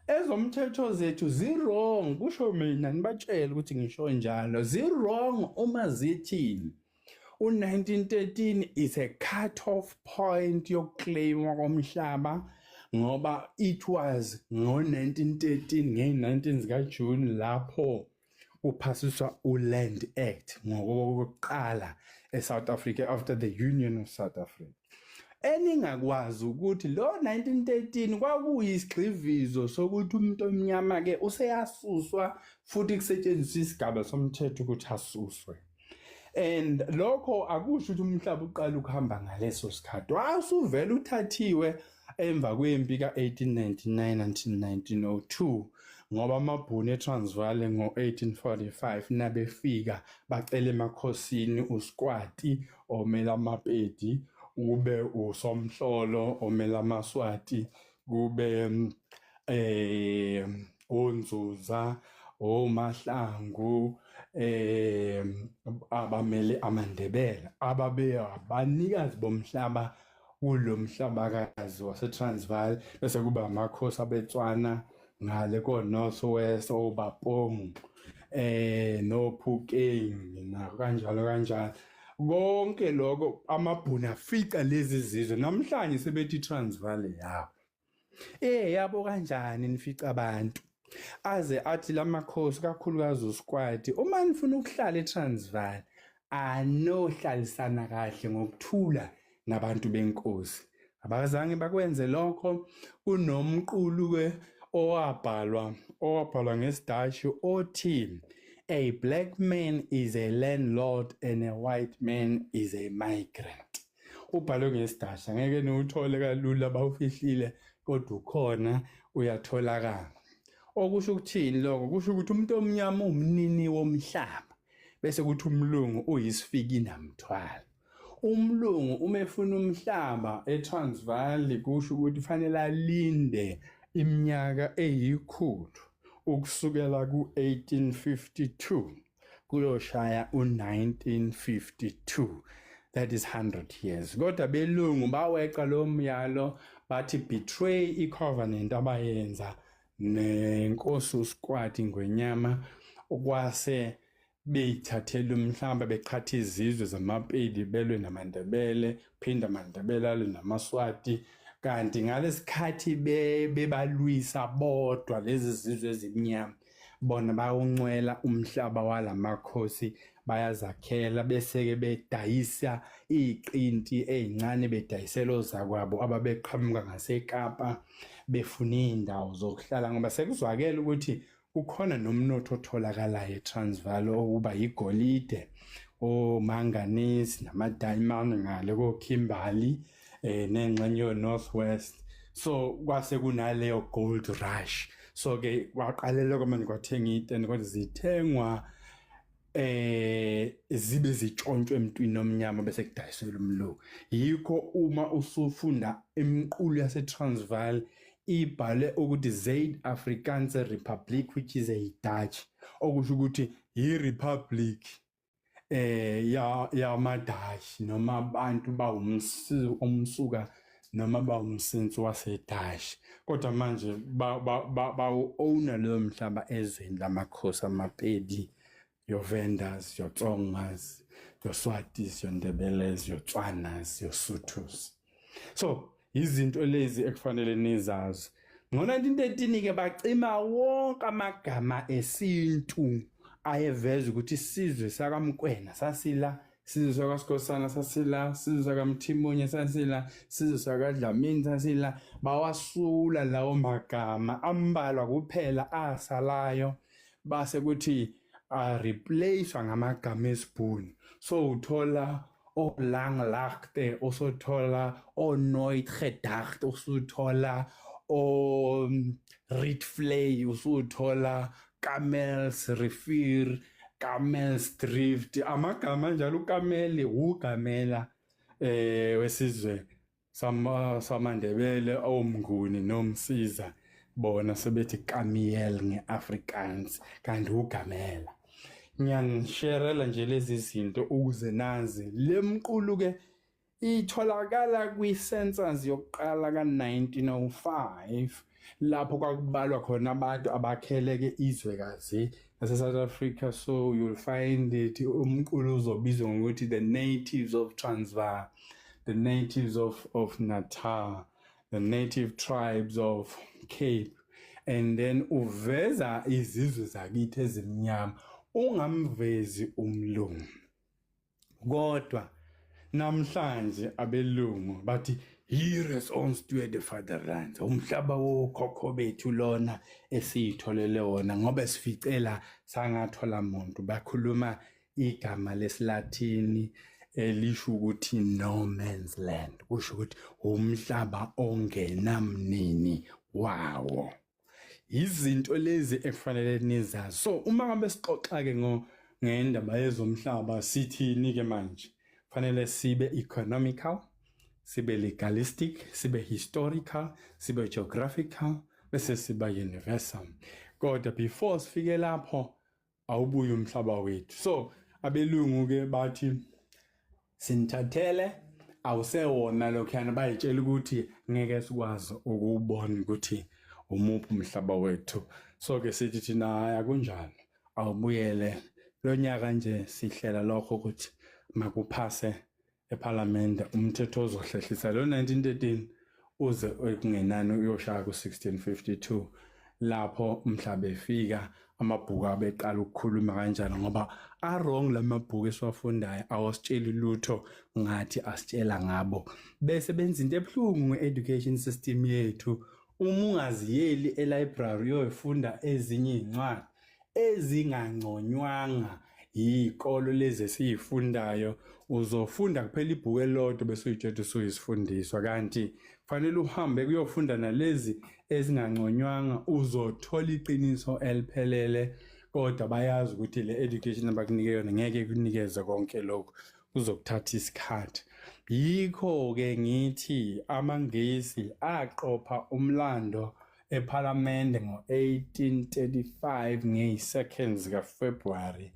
ezomthetho zethu zirong kusho mina nibatshela ukuthi ngisho njalo zirong uma zithini. U1913 is a cut off point yokuclaimwa komhlaba ngoba it was ngo1913 nge19 zika June lapho uphasiswa uLand Act ngokokuqala eSouth Africa after the Union of South Africa. Eningakwazi ukuthi lo 1913 kwakuyisigxivizo sokuthi umuntu omnyama ke useyasuswa futhi kusetshenziswa isigaba somthetho ukuthi asuswe. And lokho akusho ukuthi umhlaba uqala ukuhamba ngaleso sikhathi. Wasuvela uthathiwe emva kwempi ka1899 until 1902 ngoba amabhunu eTransvaal ngo1845 nabefika bacela emakhosini uSkwati omela amapedi kube uSomhlolo omela amaswati kube oNzuza oMahlangu abamele amaNdebele ababe abanikazi bomhlaba kulo mhlabakazi waseTransvaal bese kuba amakhosi abeTswana ngale ko North West oBapong noPhukeng na kanjalo konke lokho amabhunu afica lezi zizwe namhlanje sebethi Transvaal yabo yabo kanjani nifica abantu aze athi lamakhosi kakhulukazi uSkwati uma nifuna ukuhlala eTransvaal anohlalisana kahle ngokuthula nabantu benkosi abazange bakwenze lokho kunomqulu ke owabhalwa ngesiDashi othi a black man is a landlord and a white man is a migrant. Ubhalwe ngesiDashi ngeke niwuthole kalula bawufihlile kodwa ukhona uyatholakala. Okusho ukuthini lokho kusho ukuthi umuntu omnyama umnini womhlaba bese kuthi umlungu uyisifiki namthwala. Umlungu uma efuna umhlaba eTransvaal kusho ukuthi fanele alinde iminyaka eyikhulu ukusukela ku1852 kuyoshaya u1952 that is 100 years. Kodwa belungu baweqa lo myalo bathi betray icovenant abayenza nenkosi uSkwati ngwenyama okwase beyithathela umhlaba beqhatha izizwe zamapedi belwe namaNdebele phinda amaNdebele alwe namaSwati kanti ngalesikhathi bebalwisa bodwa lezi zizwe ezimnyama bona bawuncwela umhlaba walamakhosi bayazakhela bese ke bedayisa iqinti ezincane bedayiselo zakwabo ababeqhamuka ngaseKapa befuna indawo zokuhlala ngoba sekuzwakela ukuthi ukhona nomnotho otholakalayo eTransvaal okuba igolide manganese nama-diamond ngale ko-Kimberley nengxenye Northwest so kwase kunaleyo gold rush so ke kwaqalela kwamanje kwathenga itende kodwa zithengwa zibe zitshontshwe emntwini omnyama bese kudayiselwa umlungu. Yikho uma usufunda emqulu yaseTransvaal ibhale ukuthi Zuid-Afrikaanse Republiek, which is a Dutch, okusho ukuthi i-republic yamadashi noma abantu umsuka noma bawumsinsi wasedashi. Kodwa manje bawu-owna leyo mhlaba ezweni lamakhosi amaPedi, your Vendas, your Tsongas, your Swatis, your Ndebeles, your Tswanas, your Sothos. So izinto lezi ekufanele nizazi. Ngo-1913 ke bacima wonke amagama esintu ayeveza ukuthi isizwe sakaMkwena sasila, isizwe sakaSkhosana sasila, isizwe sakaMthimunye sasila, isizwe sakaDlamini sasila. Bawasula lawo magama ambalwa kuphela asalayo base kuthi replacewa ngamagama esibhunu. So uthola Langlaagte, usuthola Nooit Gedacht, usuthola Rietvlei, usuthola Kamels Rivier, Kamels Drift. Amagama njalo ukameli ugamela wesizwe samaNdebele omnguni nomsiza bona sebethi Kamiel ngeAfrikaans kanti ugamela. Ngiyanisherela nje lezi zinto ukuze nazi lemqulu ke itholakala kwi-census yokuqala ka-1905 lapho kwakubalwa khona abantu abakheleke izwekazi lase-South Africa. So you'll find it umqulu uzobizwa ngokuthi the natives of Transvaal, the natives of Natal, the native tribes of Cape, and then uveza izizwe zakithi ezimnyama, ungamvezi umlungu. Kodwa namhlanje abelungu bathi here is ons tweede vaderland, umhlaba wokhokho bethu lona esiyitholele wona ngoba sificela sangathola muntu. Bakhuluma igama lesiLatini elisho ukuthi no man's land, kusho ukuthi umhlaba ongenamnini wawo. Izinto lezi ekufanele nizazi. So uma ngabe sixoxa ke ngendaba yezomhlaba sithini ke manje? Fanele sibe economical, sibe legalistic, sibe historical, sibe geographical, bese sibe universal. Kodwa before sifike lapho awubuye umhlaba wethu. So abelungu ke bathi sinithathele awusewona lokhana bayitshela ukuthi ngeke sikwazi ukubona ukuthi umuphi umhlaba wethu. So ke sithi thina akunjani, awubuyele lo nyaka nje sihlela lokho ukuthi makuphase eParliament umthetho ozohlehlisa lo 1913 uze kungenani uyoshaya ku1652 lapho umhlaba efika amabhuku abeqala ukukhuluma kanjani ngoba wrong lamabhuku esiwafundayo awasitsheli lutho ngathi asitshela ngabo bese benza into ebuhlungu education system yethu. Uma ungaziyeli e-library uyofunda ezinye izincwadi ezingangconywanga yikolo lezi esiyifundayo, uzofunda kuphela ibhuku elodwa bese uyitshela usuyisifundiswa, kanti kufanele uhambe kuyofunda nalezi ezingangconywanga uzothola iqiniso eliphelele. Kodwa bayazi ukuthi le education abakunike yona ngeke kunikeze konke lokho, kuzokuthatha isikhathi. Yikho ke ngithi amaNgisi aqopha umlando eParliament ngo-1835 ngeyi-2 zikaFebruary.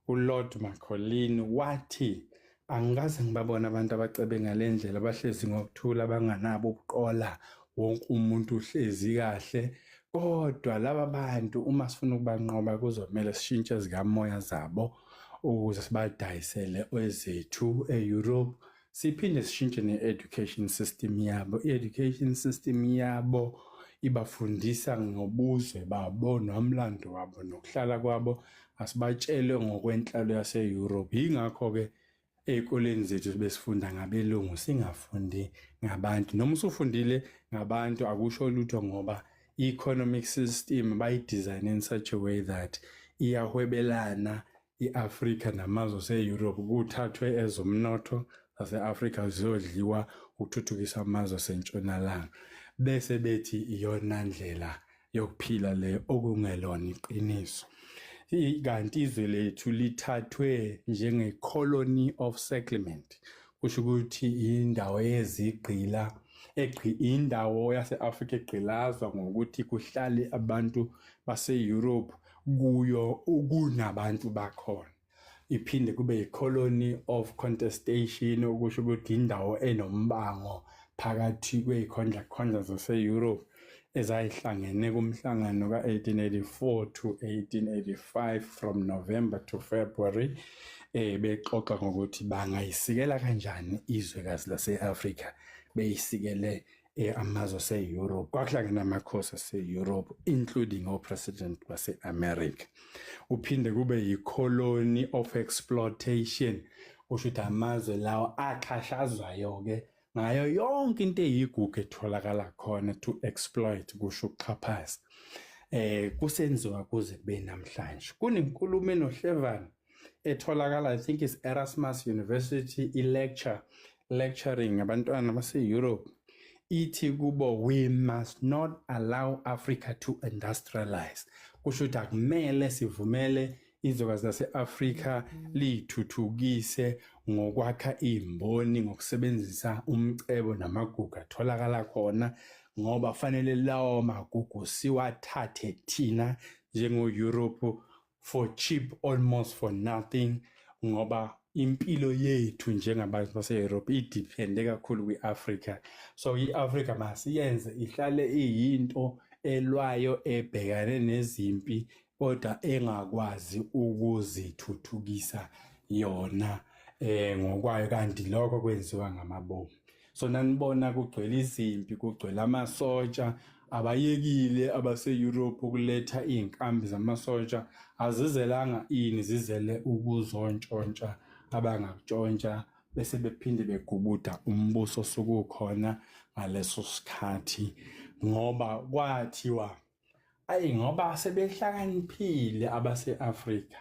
uLord Macaulay wathi angikaze ngibabona abantu abacebe ngalendlela abahlezi ngokuthula abanganabo ukuqola, wonke umuntu uhlezi kahle. Kodwa laba bantu uma sifuna ukubanqoba kuzomela sishintshe zikamoya zabo ukuze sibadayisele ezethu e-Europe, siphinde sishintshe ne-education system yabo. I-education system yabo ibafundisa ngobuzwe babo nomlando wabo nokuhlala kwabo, asibatshele ngokwenhlalo yase-Europe. Yingakho-ke ey'koleni zethu besifunda ngabelungu singafundi ngabantu. Noma usufundile ngabantu akusho lutho ngoba i-economic system bayi-design in such a way that iyahwebelana i-Afrika namazwe ase-Europe, kuthathwe ezomnotho zase-Afrika ziyodliwa ukuthuthukisa amazwe asentshonalanga, bese bethi iyona ndlela yokuphila le okungelona iqiniso. kanti izwe lethu lithathwe njenge-colony of settlement, kusho ukuthi indawo yezigqila, indawo yase-Afrika egqilazwa ngokuthi kuhlale abantu base-Europe kuyo kunabantu bakhona. Iphinde kube yi-colony of contestation, okusho ukuthi indawo enombango phakathi kwey'khondlakhondla zase-Europe ezayihlangene kumhlangano ka-1884 to 1885 from November to February, bexoxa ngokuthi bangayisikela kanjani izwekazi lase-Afrika beyisikele amazwe ase-Europe. Kwakuhlangene amakhosi ase-Europe including o-president base-America. Uphinde kube yi-colony of exploitation, kusho ukuthi amazwe lawo axhashazwayo-ke ngayo yonke into eyigugu etholakala khona to exploit, kusho ukuxhaphaza. Kusenziwa kuze kube namhlanje. Kunenkulumo enohlevana etholakala, I think is Erasmus University, lecturing abantwana base-Europe, ithi kubo, we must not allow Africa to industrialize. Kusho ukuthi akumele sivumele izwekazi lase-Afrika liyithuthukise ngokwakha imboni, ngokusebenzisa umcebo namagugu atholakala khona, ngoba fanele lawo magugu siwathathe thina njengo-Europe for cheap, almost for nothing, ngoba impilo yethu njengabantu base-Europe idepende kakhulu kwi-Afrika. So i-Afrika masiyenze ihlale iyinto elwayo ebhekane nezimpi kodwa engakwazi ukuzithuthukisa yona ngokwayo, kanti lokho kwenziwa ngamabomu. So nanibona kugcwele izimpi, kugcwele amasotsha, abayekile abase-Europe ukuletha iy'nkambi zamasotsha, azizelanga ini, zizele ukuzontshontsha abangakutshontsha bese bephinde begubuda umbuso osukukhona ngaleso sikhathi, ngoba kwathiwa ngoba sebehlakaniphile abase-Afrika,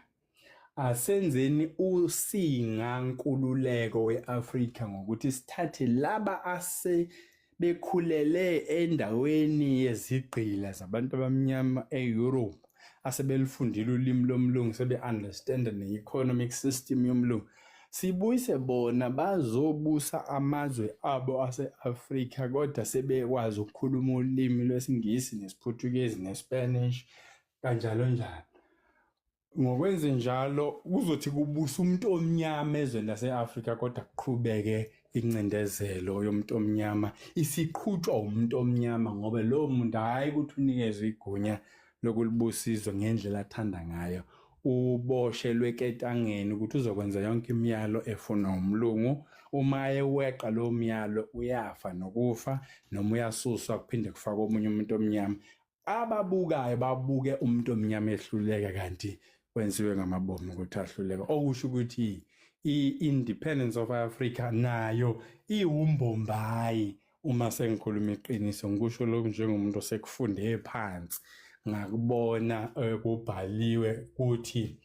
asenzeni usingankululeko we-Afrika ngokuthi sithathe laba asebekhulele endaweni yezigqila zabantu abamnyama e-Europe, asebelifundile ulimi lomlungu, sebe-understanda ne-economic system yomlungu, sibuyise bona bazobusa amazwe abo ase-Afrika, kodwa sebekwazi ukukhuluma ulimi lwesingisi nesiphuthukezi nespanish kanjalo njalo. Ngokwenze njalo kuzothi kubusa umuntu omnyama ezweni lase-Afrika, kodwa kuqhubeke incindezelo yomuntu omnyama isiqhutshwa umuntu omnyama, ngoba lowo muntu hayi ukuthi unikezwe igunya lokulibusa izwe ngendlela athanda ngayo, uboshelwe eketangeni ukuthi uzokwenza yonke imiyalo efunwa umlungu. Uma eweqa lo myalo uyafa nokufa, noma uyasuswa kuphinde kufakwe omunye umuntu omnyama. Ababukayo babuke umuntu omnyama ehluleka, kanti kwenziwe ngamabomu ukuthi ahluleka, okusho ukuthi i-independence of Africa nayo iwumbombayi. Uma sengikhuluma iqiniso ngikusho lokhu njengomuntu osekufunde phansi ngakubona kubhaliwe ukuthi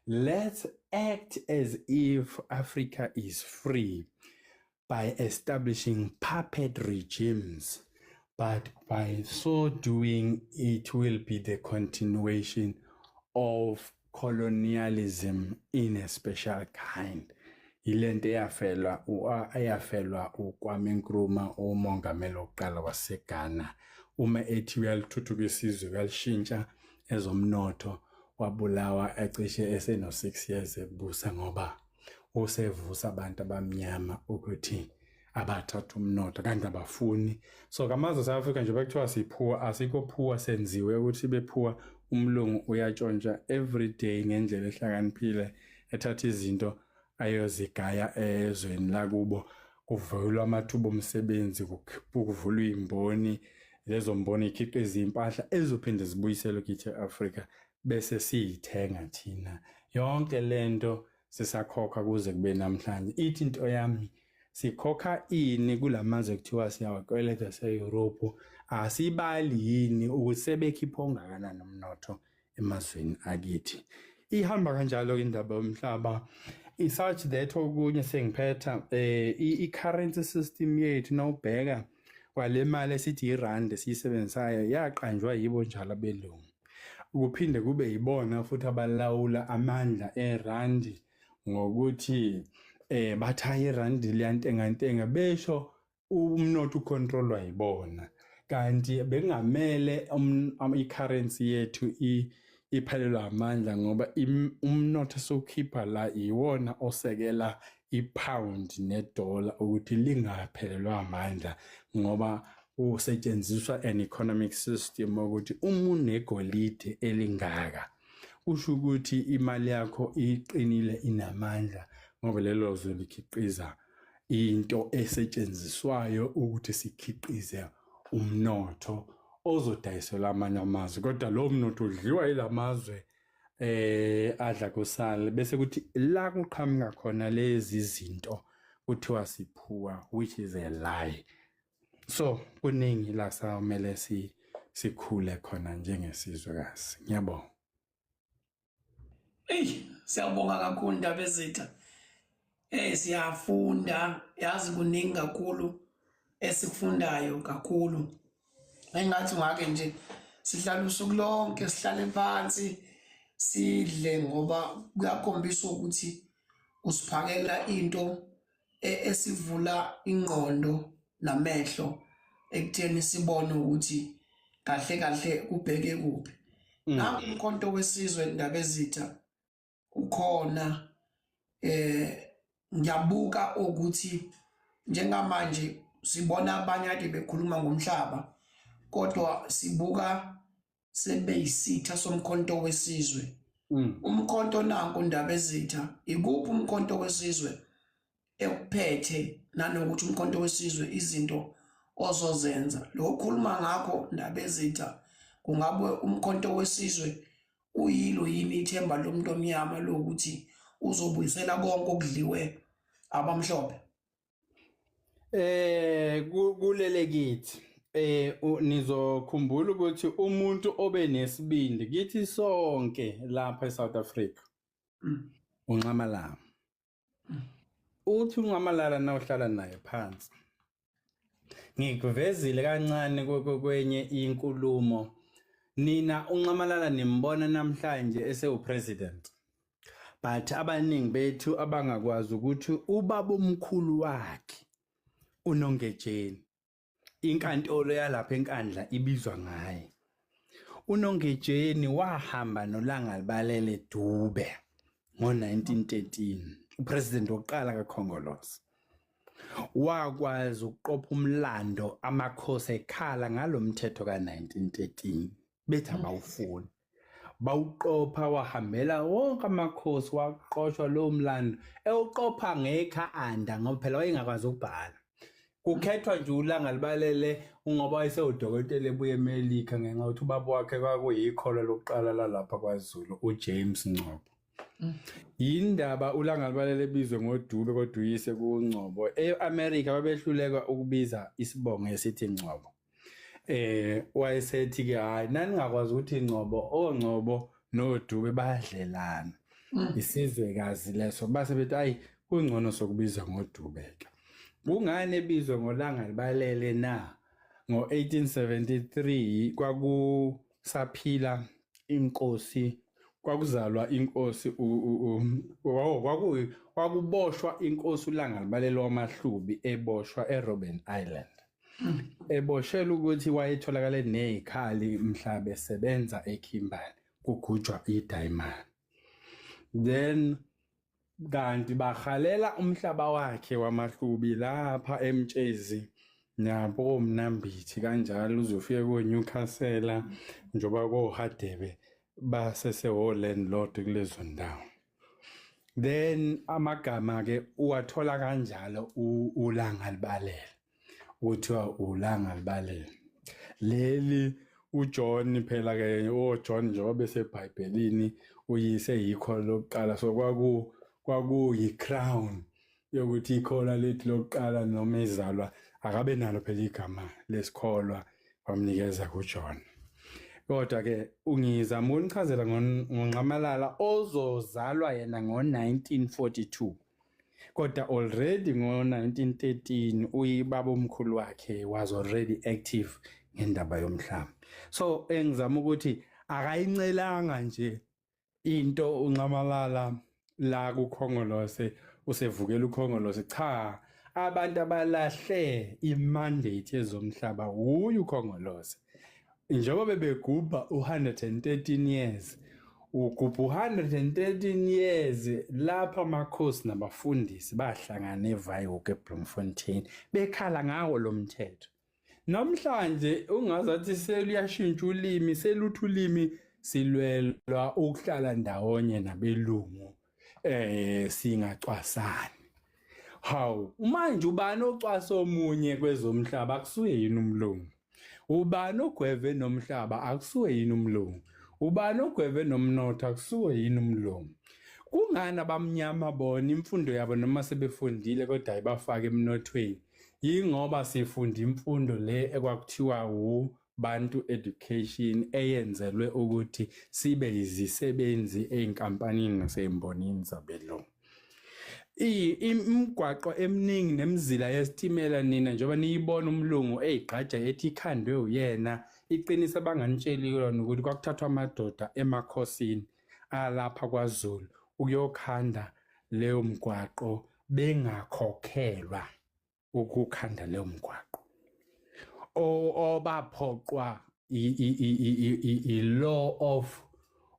let's act as if Africa is free by establishing puppet regimes, but by so doing it will be the continuation of colonialism in a special kind. Ilento eyafelwa uKwame Nkrumah, umongameli wokuqala waseGhana, uma ethi uyalithuthukisa izwe, uyalishintsha ezomnotho, wabulawa ecishe eseno-6 years ebusa, ngoba usevusa abantu abamnyama ukuthi abathatha umnotho kanti abafuni. So kamazwe ase-Afrika nje bekuthiwa siphuwa, asikho phuwa senziwe ukuthi bephuwa. Umlungu uyatshontsha everyday ngendlela ehlakaniphile, ethatha izinto ayozigaya ezweni lakubo, kuvulwa amathuba omsebenzi, kuvulwa imboni, lezo mboni ikhiqiza impahla ezophinde zibuyisele kithi e-Afrika bese siyithenga thina. Yonke lento sisakhokha kuze kube namhlanje. Ithi into yami, sikhokha ini kulamazwe kuthiwa siyawakweleta ase-Europe, asibali yini ukuthi sebekhipha ongakanani nomnotho emazweni akithi. Ihamba kanjalo indaba yomhlaba, such that okunye sengiphetha i-currency system yethu nawubheka kwale mali esithi irandi esiyisebenzisayo yaqanjwa yibo njalo abelungu. kuphinde kube yibona futhi abalawula amandla erandi ngokuthi batha irandi liyantengantenga besho umnotho ucontrolwa yibona kanti bengamele i-currency yethu iphelelwa amandla ngoba umnotho sokhipha la iwona osekela ipound nedollar ukuthi lingaphelelwa amandla ngoba usetshenziswa an economic system ukuthi uma unegolide elingaka usho ukuthi imali yakho iqinile inamandla ngoba lelo zolikhiqiza into esetshenziswayo ukuthi sikhiqize umnotho ozodayiselwa amanye amazwe kodwa lo mnotho udliwa yilamazwe adla kusala bese kuthi la kuqhamuka khona lezi zinto kuthiwa siphuwa which is a lie. So kuningi la samele sikhule khona njengesizwekazi. Ngiyabonga. Siyabonga kakhulu Ndaba Ezitha. Siyafunda, yazi kuningi kakhulu esikufundayo kakhulu. Engathi ngake nje sihlala usuku lonke sihlale phansi sidle ngoba kuyakhombisa ukuthi usiphakela into esivula ingqondo namehlo ekutheni sibone ukuthi kahle kahle kubheke kuphi. Nangu umkhonto wesizwe Ndaba Ezitha ukhona ngiyabuka ukuthi njengamanje sibona abanye ade bekhuluma ngomhlaba kodwa sibuka sebeyisitha somkhonto wesizwe. Umkhonto nanku Ndaba Ezitha ikuphi umkhonto wesizwe ekuphethe nanokuthi umkhonto wesizwe izinto ozozenza lokukhuluma ngakho Ndaba Ezitha kungabe umkhonto wesizwe uyilo yini ithemba lomuntu omnyama lokuthi uzobuyisela konke okudliwe abamhlophe. Kulele kithi nizokhumbula ukuthi umuntu obe nesibindi kithi sonke lapha eSouth Africa uNcamalala uthi uNcamalala nawuhlala naye phansi ngikuvezile kancane kwenye inkulumo nina uNcamalala nimbona namhlanje esewupresident but abaningi bethu abangakwazi ukuthi ubaba omkhulu wakhe uNongejeni inkantolo yalapha eNkandla ibizwa ngaye. uNongejeni wahamba noLangalibalele Dube ngo-1913 upresident wokuqala kaKhongolose wakwazi ukuqopha umlando amakhosi ekhala ngalomthetho ka-1913 bethi abawufuni bawuqopha wahambela wonke amakhosi waqoshwa lowo mlando ewuqopha ngekha-anda ngoba phela wayengakwazi ukubhala kukhethwa nje uLangalibalele ngoba wayesewudokotela ebuye eMelika ngenxa yokuthi ubaba wakhe kwakuyikholo lokuqala lalapha kwaZulu uJames Ngcobo. Yindaba uLangalibalele ebizwe ngoDube kodwa uyise kuNgcobo e-America babehluleka ukubiza isibongo esithi Ngcobo. Wayesethi ke hayi nani ngakwazi ukuthi Ngcobo noDube bayadlelana isizwekazi leso base bethi hayi kungcono sokubiza ngoDube ke. Kungani ebizwe ngoLangalibalele na ngo-1873 kwakusaphila inkosi kwakuzalwa inkosi kwakuboshwa inkosi uLangalibalele wamaHlubi eboshwa eRobben Island. Eboshela ukuthi wayetholakale nezikhali mhla besebenza eKimberley kugujwa iDiamond. Then kanti bahalela umhlaba wakhe wamaHlubi lapha eMtshezi nabo Mnambithi kanjalo uzofika koNewcastle njoba koHadebe baseseholandlord kulezo ndawo. Then amagama ke uwathola kanjalo uLangalibalele uthiwa uLangalibalele. Leli uJohn phela ke oJohn njengoba beseBhayibhelini uyise yikholo lokuqala so kwakuyi-crown yokuthi ikhola lethu lokuqala noma ezalwa akabe nalo phela igama lesikholwa wamnikeza kuJohn. Kodwa ke ungizama ukunichazela ngoNcamalala ozozalwa yena ngo-1942 kodwa already ngo-1913 uyibaba omkhulu wakhe was already active ngendaba yomhlaba. So engizama ukuthi akayincelanga nje into uNcamalala la kuKhongolose usevukela uKhongolose, cha, abantu abalahle imandate yezomhlaba uyu uKhongolose. Njengoba begubha u113 years, ugubha u113 years lapha amakhosi nabafundisi bahlangana eVryhoek eBloemfontein bekhala ngawo lo mthetho. Namhlanje ungazathi seluyashintsha ulimi, seluthu ulimi silwelwa ukuhlala ndawonye nabelungu singacwasani. Hawu, manje ubani ocwasa omunye kwezomhlaba akusuye yini umlungu? Ubani ogweve nomhlaba akusuye yini umlungu? Ubani ogweve nomnotho akusuye yini umlungu? Kungani abamnyama bona imfundo yabo noma sebefundile kodwa ayibafaka emnothweni? Yingoba sifunda imfundo le ekwakuthiwa Bantu Education eyenzelwe ukuthi sibe izisebenzi einkampanini nasembonini zabelungu. Imigwaqo eminingi nemizila yesitimela nina njengoba niyibona umlungu eyigqaja ethi ikhandwe uyena, iqinisa abanganitsheli yona ukuthi kwakuthathwa amadoda emakhosini alapha kwaZulu ukuyokhanda leyo mgwaqo bengakhokhelwa ukukhanda leyo mgwaqo. Obaphoqwa i-law of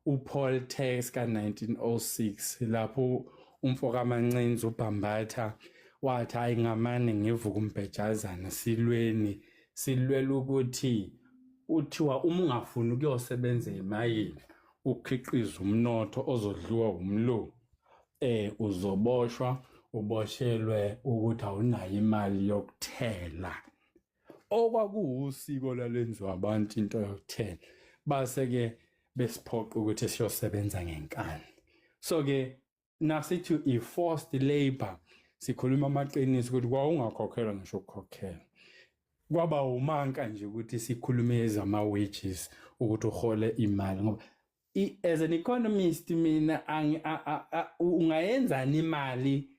uPaul Tax ka-1906 lapho umfoka Mancinzi uBhambatha wathi hayi ngamane ngivuka umbhejazana silwela ukuthi uthiwa uma ungafuni ukuyosebenza emayini ukhiqiza umnotho ozodliwa umlungu uzoboshwa uboshelwe ukuthi awunayo imali yokuthela. Okwakuwusiko lalenziwa abantu into yokuthela base ke besiphoqa ukuthi siyosebenza ngenkani. So ke nasithi i-forced labor sikhuluma amaqiniso ukuthi kwawungakhokhelwa ngisho ukukhokhela. Kwaba umanka nje ukuthi sikhulume ezama-wages ukuthi uhole imali ngoba as an economist mina ungayenzani imali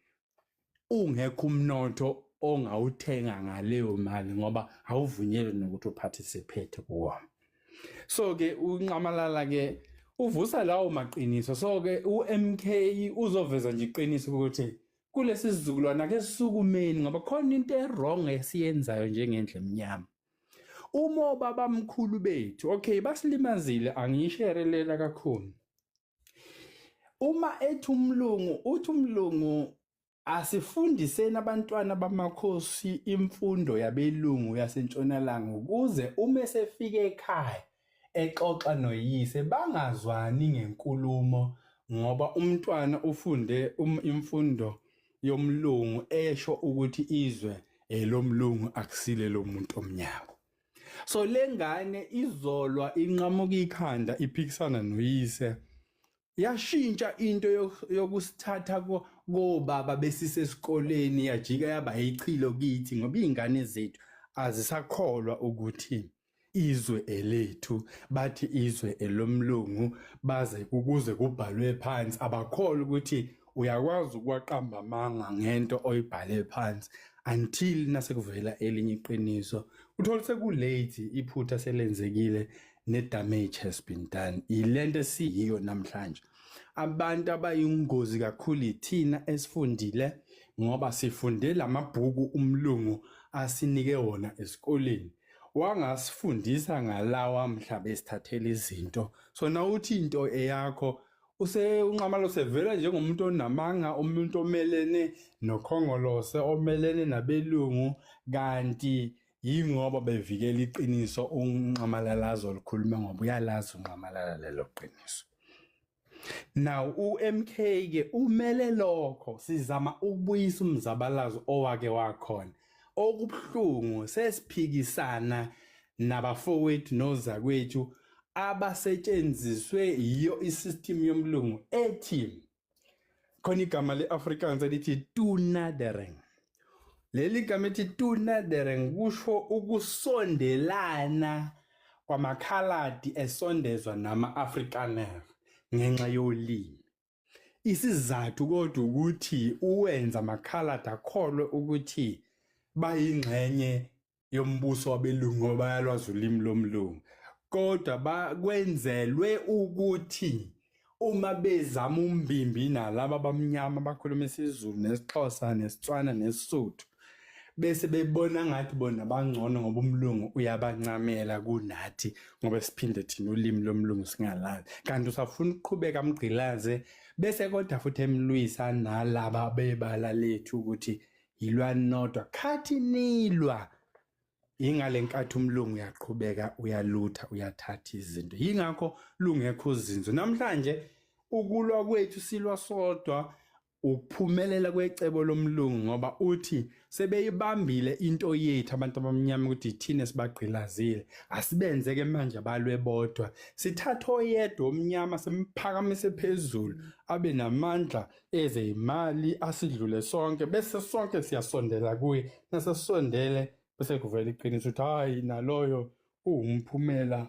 ungekho umnotho ongawuthenga ngaleyo mali ngoba awuvunyelwe nokuthi uparticipate kuwo. So ke uNcamalala ke uvusa lawo maqiniso. So ke uMK uzoveza nje iqiniso ukuthi kulesi sizukulwana ke sisukumeni ngoba khona into errong esiyenzayo njengendle emnyama. Uma babamkhulu bethu okay basilimazile angisherelela kakhulu. Uma ethi umlungu asifundiseni abantwana bamakhosi imfundo yabelungu yasentshonalanga ukuze uma sefika ekhaya exoxa noyise bangazwani ngenkulumo ngoba umntwana ufunde imfundo yomlungu esho ukuthi izwe elomlungu akusile lo muntu omnyama. So lengane izolwa inqamuka ikhanda iphikisana noyise yashintsha into yokusithatha kobaba besisesikoleni yajika yaba yichilo kithi ngoba izingane zethu azisakholwa ukuthi izwe elethu bathi izwe elomlungu baze ukuze kubhalwe phansi abakholwa ukuthi uyakwazi ukwaqamba amanga ngento oyibhale phansi until nasekuvela elinye iqiniso uthola sekulate iphutha selenzekile ne-damage has been done. Ilento esiyiyo namhlanje abantu abayingozi kakhulu ithina esifundile ngoba sifundela amabhuku umlungu asinike wona esikoleni wangasifundisa ngalawa mhlaba esithathela izinto. So na uthi into eyakho uNcamala usevela njengomuntu onamanga, umuntu omelene noKhongolose, omelene nabelungu kanti yingoba bevikela iqiniso uNcamalala azolikhuluma ngoba uyalazi uNcamalala lelo qiniso. Now uMK ke umele lokho sizama ukubuyisa umzabalazo owake wakhona. Okubhlungu sesiphikisana nabafowethu nozakwethu abasetshenziswe iyo isystem yomlungu ethi khona igama leAfrikaans elithi toenaandering. Leli gama ethi toenaandering kusho ukusondelana kwamakhaladi esondezwa nama-Afrikaner ngenxa yolimi. Isizathu kodwa ukuthi uwenza amakhaladi akholwe ukuthi bayingxenye yombuso wabelungu bayalwazi ulimi lomlungu. kodwa bakwenzelwe ukuthi uma bezama umbimbi nalabo abamnyama abakhuluma isiZulu nesixhosa nesitswana nesisuthu bese bebona ngathi bona bangcono ngoba umlungu uyabancamela kunathi ngoba siphinde thina ulimi lomlungu singalazi kanti usafuna ukuqhubeka mgqilaze bese kodwa futhi emlwisa nalaba bebala lethu ukuthi yilwani nodwa khathi nilwa ingale nkathi umlungu uyaqhubeka uyalutha uyathatha izinto yingakho lungekho uzinzo namhlanje ukulwa kwethu silwa sodwa ukuphumelela kwecebo lomlungu ngoba uthi sebeyibambile into yethu abantu abamnyama ukuthi thina sibagqilazile asibenze ke manje abalwe bodwa sithatha oyedwa omnyama semphakamise phezulu abe namandla eze imali asidlule sonke bese sonke siyasondela kuye nasesondele bese kuvela iqiniso ukuthi hayi naloyo umphumela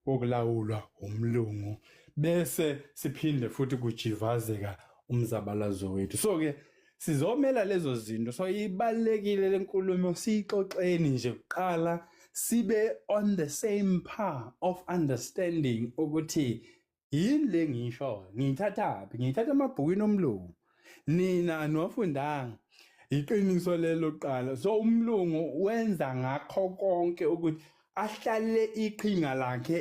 wokulawulwa umlungu bese siphinde futhi kujivazeka umzabalazo wethu so ke sizomela lezo zinto so ibalekile lenkulumo sixoxeni nje kuqala sibe on the same par of understanding ukuthi yini le ngisho ngiyithatha amabhukwini omlungu nina niwafundanga iqiniso lelo qala so umlungu wenza ngakho konke ukuthi ahlale iqhinga lakhe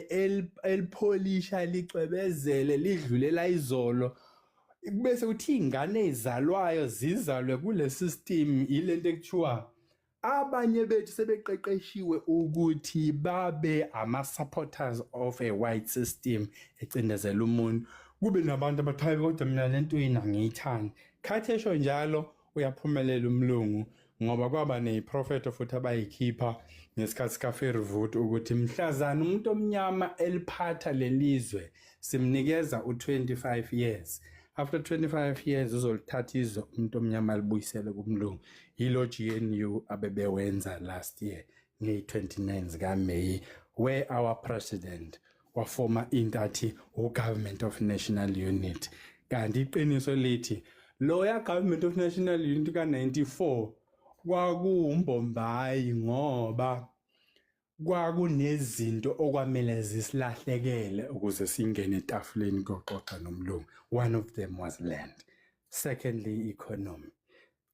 elipholisha licwebezele lidlulela izolo bese kuthi ingane ezalwayo zizalwe kule system ilento ekuthiwa abanye bethu sebeqeqeshiwe ukuthi babe ama supporters of a white system ecindezela umuntu kube nabantu abathayi kodwa mina lento yina ngiyithanda khathi esho njalo uyaphumelela umlungu ngoba kwaba neprofeto futhi abayikhipha ngesikhathi sikaFervoet ukuthi mhlazana umuntu omnyama eliphatha lelizwe simnikeza u25 years after 25 years uzolithatha izwe umuntu omnyama libuyisele kumlungu yilo GNU abebewenza last year nge29 zika May where our president wafoma intathi government of national unity kanti iqiniso lithi loya government of national unity ka94 kwakuumbombayi ngoba kwakunezinto okwamele zisilahlekele ukuze singene etafuleni koxoxa nomlungu one of them was land secondly economy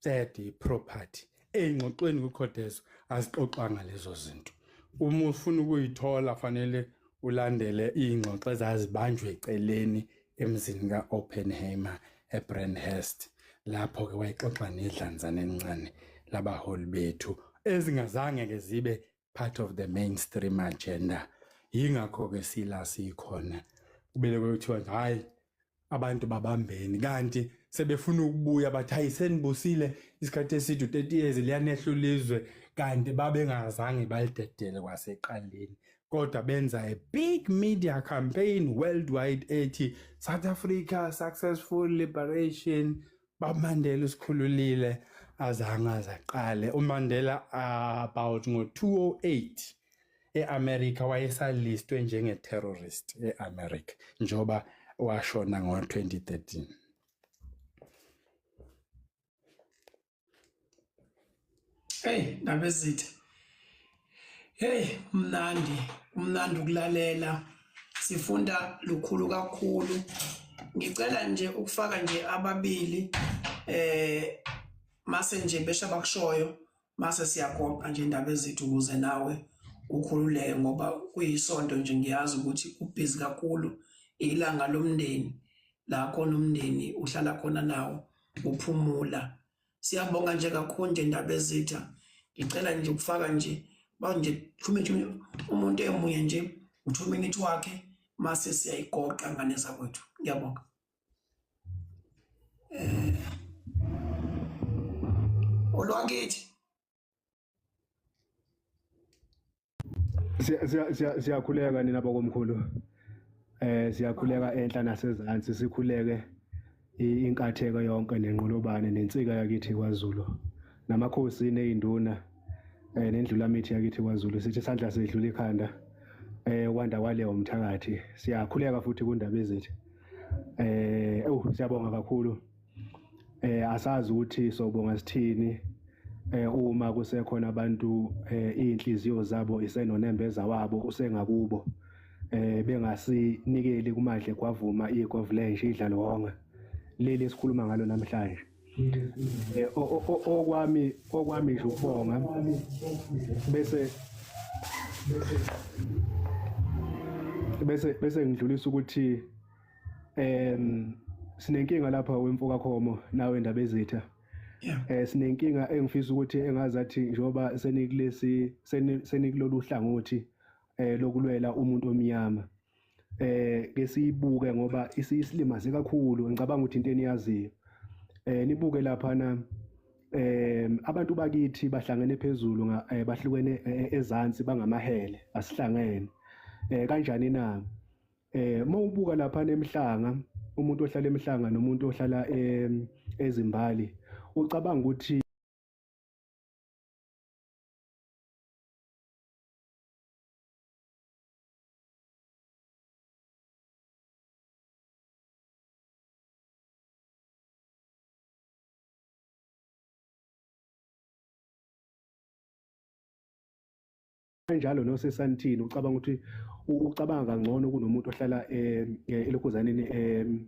third property engxoxweni kukhodezo asixoxa ngalezo zinto uma ufuna ukuyithola fanele ulandele ingxoxo ezazibanjwe eceleni emzini kaOppenheimer eBrandhurst lapho ke wayixoxa nedlanzana encane labaholi bethu ezingazange ke zibe part of the mainstream agenda yingakho ke sila sikhona kubeleke kuthiwa hayi abantu babambeni kanti sebefuna ukubuya bathi ayisenibusile isikhathi eside 30 years liyanehlulizwe kanti babengazange balidedele kwaseqaleni kodwa benza a big media campaign worldwide ethi South Africa successful liberation baMandela usikhululile azange azaqale uMandela about ngo208 eAmerica wayesalistwe njenge terrorist eAmerica njoba washona ngo2013 Hey nabezitha hey mnandi ukulalela sifunda lukhulu kakhulu ngicela nje ukufaka nje ababili mase nje besha bakushoyo mase siyagoqa nje indaba ezethu ukuze nawe ukhululeke ngoba kuyisonto nje ngiyazi ukuthi ubhizi kakhulu ilanga lomndeni la khona umndeni uhlala khona nawo uphumula siyabonga nje kakhulu nje indaba ezethu ngicela nje ukufaka nje manje 2 umuntu emunye nje u2 minutes wakhe mase siyayigoqa ngane zakwethu ngiyabonga olwangithi siyakhuleka nina bakomkhulu siyakhuleka enhla nasezantsi sikhuleke inkatheko yonke nenqolobane nensika yakithi kwaZulu namakhosi neinduna nendlula mithi yakithi kwaZulu sithi isandla sedlula ikhanda kwanda kwale umthakathi siyakhuleka futhi kundaba ezethu siyabonga kakhulu asazi ukuthi sobonga sithini uma kusekhona abantu inhliziyo zabo isenoNembeza wabo usengakubo bengasinikeli kumadle kwavuma iGovlanche idlalo wonke leli esikhuluma ngalo namhlanje. Okwami nje ukubonga bese ngidlulisa ukuthi sinenkinga lapha wemfuka khomo nawe indaba ezitha. Sinenkinga engifisa ukuthi engazathi njoba senikulolu hlangothi lokulwela umuntu omnyama. Ke siyibuke ngoba isilimaze kakhulu ngicabanga ukuthi into eniyaziyo. Nibuke lapha na abantu bakithi bahlangene phezulu bahlukene ezansi bangamahele asihlangene. Kanjani na mawubuka lapha nemhlanga umuntu ohlala emhlanga nomuntu ohlala ezimbali ucabanga ukuthi kanjalo noSesantini ucabanga ukuthi ucabanga kangcono kunomuntu ohlala elokhuzaneni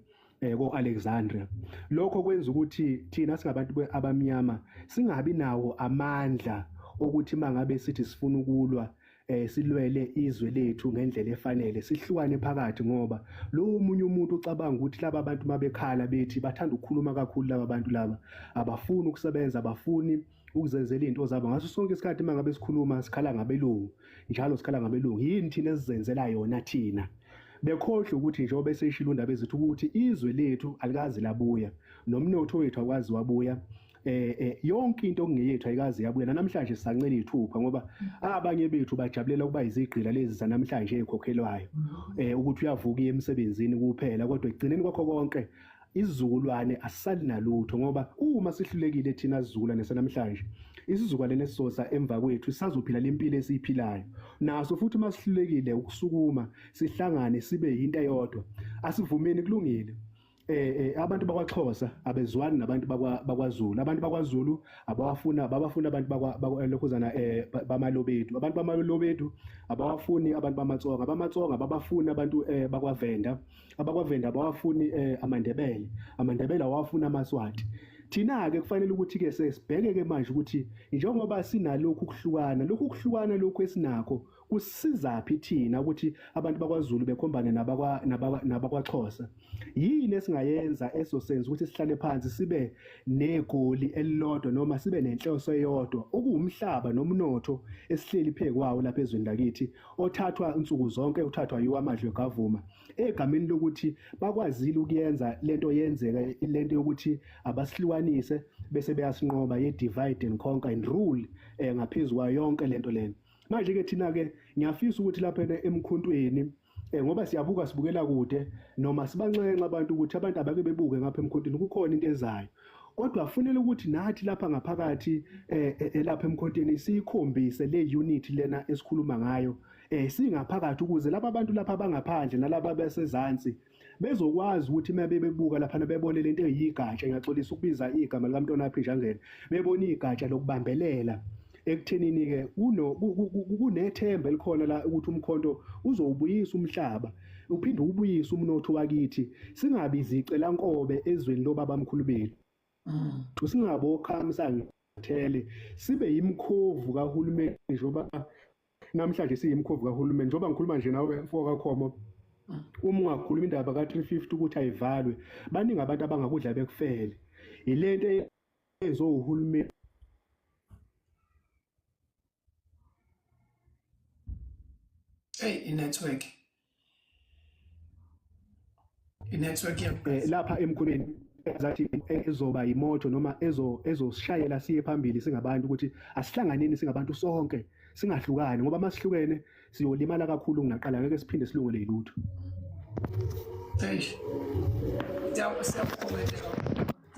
ko-Alexandria. Lokho kwenza ukuthi thina singabantu abamnyama singabi nawo amandla ukuthi mangabe sithi sifuna ukulwa silwele izwe lethu ngendlela efanele sihlukane phakathi ngoba lo umunye umuntu ucabanga ukuthi laba abantu mabekhala bethi bathanda ukukhuluma kakhulu laba bantu laba abafuni ukusebenza abafuni ukuzenzela izinto zabo ngaso sonke isikhathi mangabe sikhuluma sikhala ngabelungu njalo sikhala ngabelungu yini thina esizenzela yona thina bekhohle ukuthi njengoba eseshilo indaba ezithi ukuthi izwe lethu alikazi labuya nomnotho wethu akwazi wabuya yonke into okungeyethu ayikazi yabuya namhlanje sisancela ithupha ngoba abanye bethu bajabulela kuba izigqila lezi zanamhlanje ezikhokhelwayo ukuthi uyavuka emsebenzini kuphela kodwa egcineni kwakho konke isizukulwane asisali nalutho ngoba uma sihlulekile thina isizukulwane sanamhlanje isizukulwane esizosa emva kwethu sisazophila lempilo esiyiphilayo naso futhi masihlulekile ukusukuma sihlangane sibe yinto eyodwa asivumeni kulungile abantu bakwaXhosa abezwani nabantu bakwaZulu abantu bakwaZulu babafuna abantu bakwelokhuzana bamalobedu abantu bamalobedu abawafuni abantu bamatsonga babafuna abantu bakwaVenda abakwavenda abawafuni amandebele awafuna amaswati thina ke kufanele ukuthi ke sesibheke ke manje ukuthi njengoba sinalokhu kuhlukana lokhu esinakho kusizaphi thina ukuthi abantu bakwaZulu bekhombane nabakwaXhosa yini esingayenza esosenza ukuthi sihlale phansi sibe negoli elilodwa noma sibe nenhloso eyodwa okuwumhlaba nomnotho esihleli phekwawo lapha ezweni lakithi othathwa insuku zonke uthathwa yiwo amadle kavuma egameni lokuthi bakwazile ukuyenza lento yenzeka lento yokuthi abasihlukanise bese beyasinqoba ye divide and conquer and rule ngaphezulu kwayo yonke lento lena manje ke thina ke ngiyafisa ukuthi lapha emkhuntweni ngoba siyabuka sibukela kude noma sibancenxa abantu ukuthi abantu abake bebuke ngapha emkhuntweni kukhona into ezayo kodwa kufanele ukuthi nathi lapha ngaphakathi lapha emkhuntweni sikhombise le unity lena esikhuluma ngayo singaphakathi ukuze laba bantu lapha bangaphandle nalaba besezansi bezokwazi ukuthi mabe bebuka lapha bebone lento eyigatsha ngiyaxolisa ukubiza igama likaMntonaphi Njangeni bebona igatsha lokubambelela ekuthenini ke kunethemba elikhona la ukuthi umkhonto uzowubuyisa umhlaba uphinde ubuyise umnotho wakithi singabi izicela nkobe ezweni lobaba mkhulu bethu singabo khamsangithele sibe yimkhovu kahulumeni njoba namhlanje siyimkhovu kahulumeni njoba ngikhuluma nje nawe mfoka khomo uma ungakhuluma indaba ka350 ukuthi ayivalwe baningi abantu abangakudla bekufele ilento ezohulumeni inetwork lapha emkhuleni zathi ezoba imoto noma ezosishayela siye phambili singabantu ukuthi asihlanganeni singabantu sonke singahlukani ngoba masihlukene siyolimala kakhulu kunaqala ngeke siphinde silungele ilutho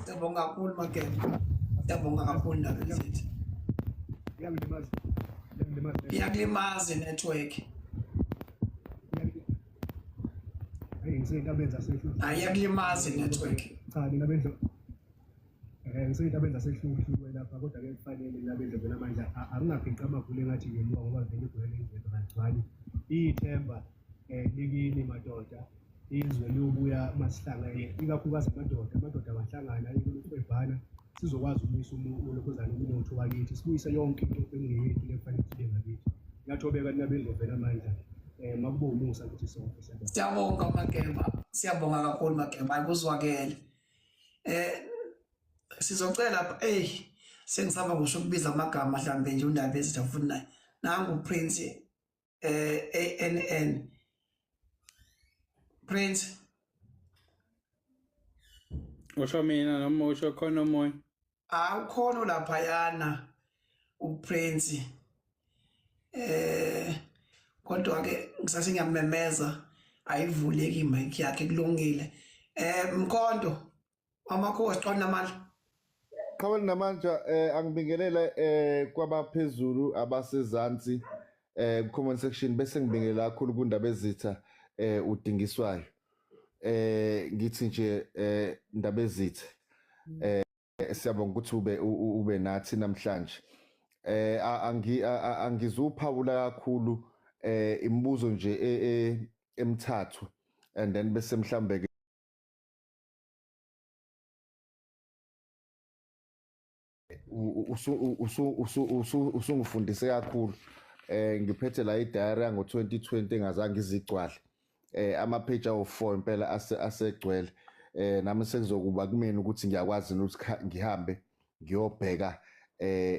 siyabonga kakhulu Magema siyabonga kakhulu ndaba ezithi iyakulimaza network iyakulimaza network cha mina benza ngiseyinto abenza sehluhlukwe lapha kodwa ke kufanele labenza vela manje angingabhinqa amagulu engathi ngemuva ngoba vele igwele izinto kanjani ithemba likini madoda izwe lobuya masihlangene ikakhulukazi amadoda bahlangana ikwebhana sizokwazi ukubuyisa ulokhuzana umnotho wakithi sibuyise yonke into engeyethu lefanele sibe ngakithi. Ngiyathobeka ninabendlovela amandla makubo umusa ukuthi sonke siyabonga. Siyabonga Magema, siyabonga kakhulu Magema, ayikuzwakele. Sizocela sengisaba kusho ukubiza amagama mhlambe nje uNdaba Ezitha futhi naye. Nangu Prince ANN. Prince Usho mina noma usho khona omunye? ukhona laphayana uPrince. Kodwa ke ngisase ngiyamemeza ayivuleki imic yakhe kulungile. Mkhonto amakhosi qona namandla. Qhawe namandla angibingelela kwabaphezulu abasezansi comment section bese ngibingelela kakhulu kuNdaba Ezitha udingiswayo. Ngithi nje Ndaba Ezitha siyabonga ukuthi ube nathi namhlanje. Angizuphawula kakhulu imibuzo nje emithathu and then bese mhlambe ke usungifundise kakhulu. Ngiphethe la idiary yango 2020 engazange izigcwale. Ama-page awu4 impela asegcwele. Nami sekuzokuba kumina ukuthi ngiyakwazi ukuthi ngihambe ngiyobheka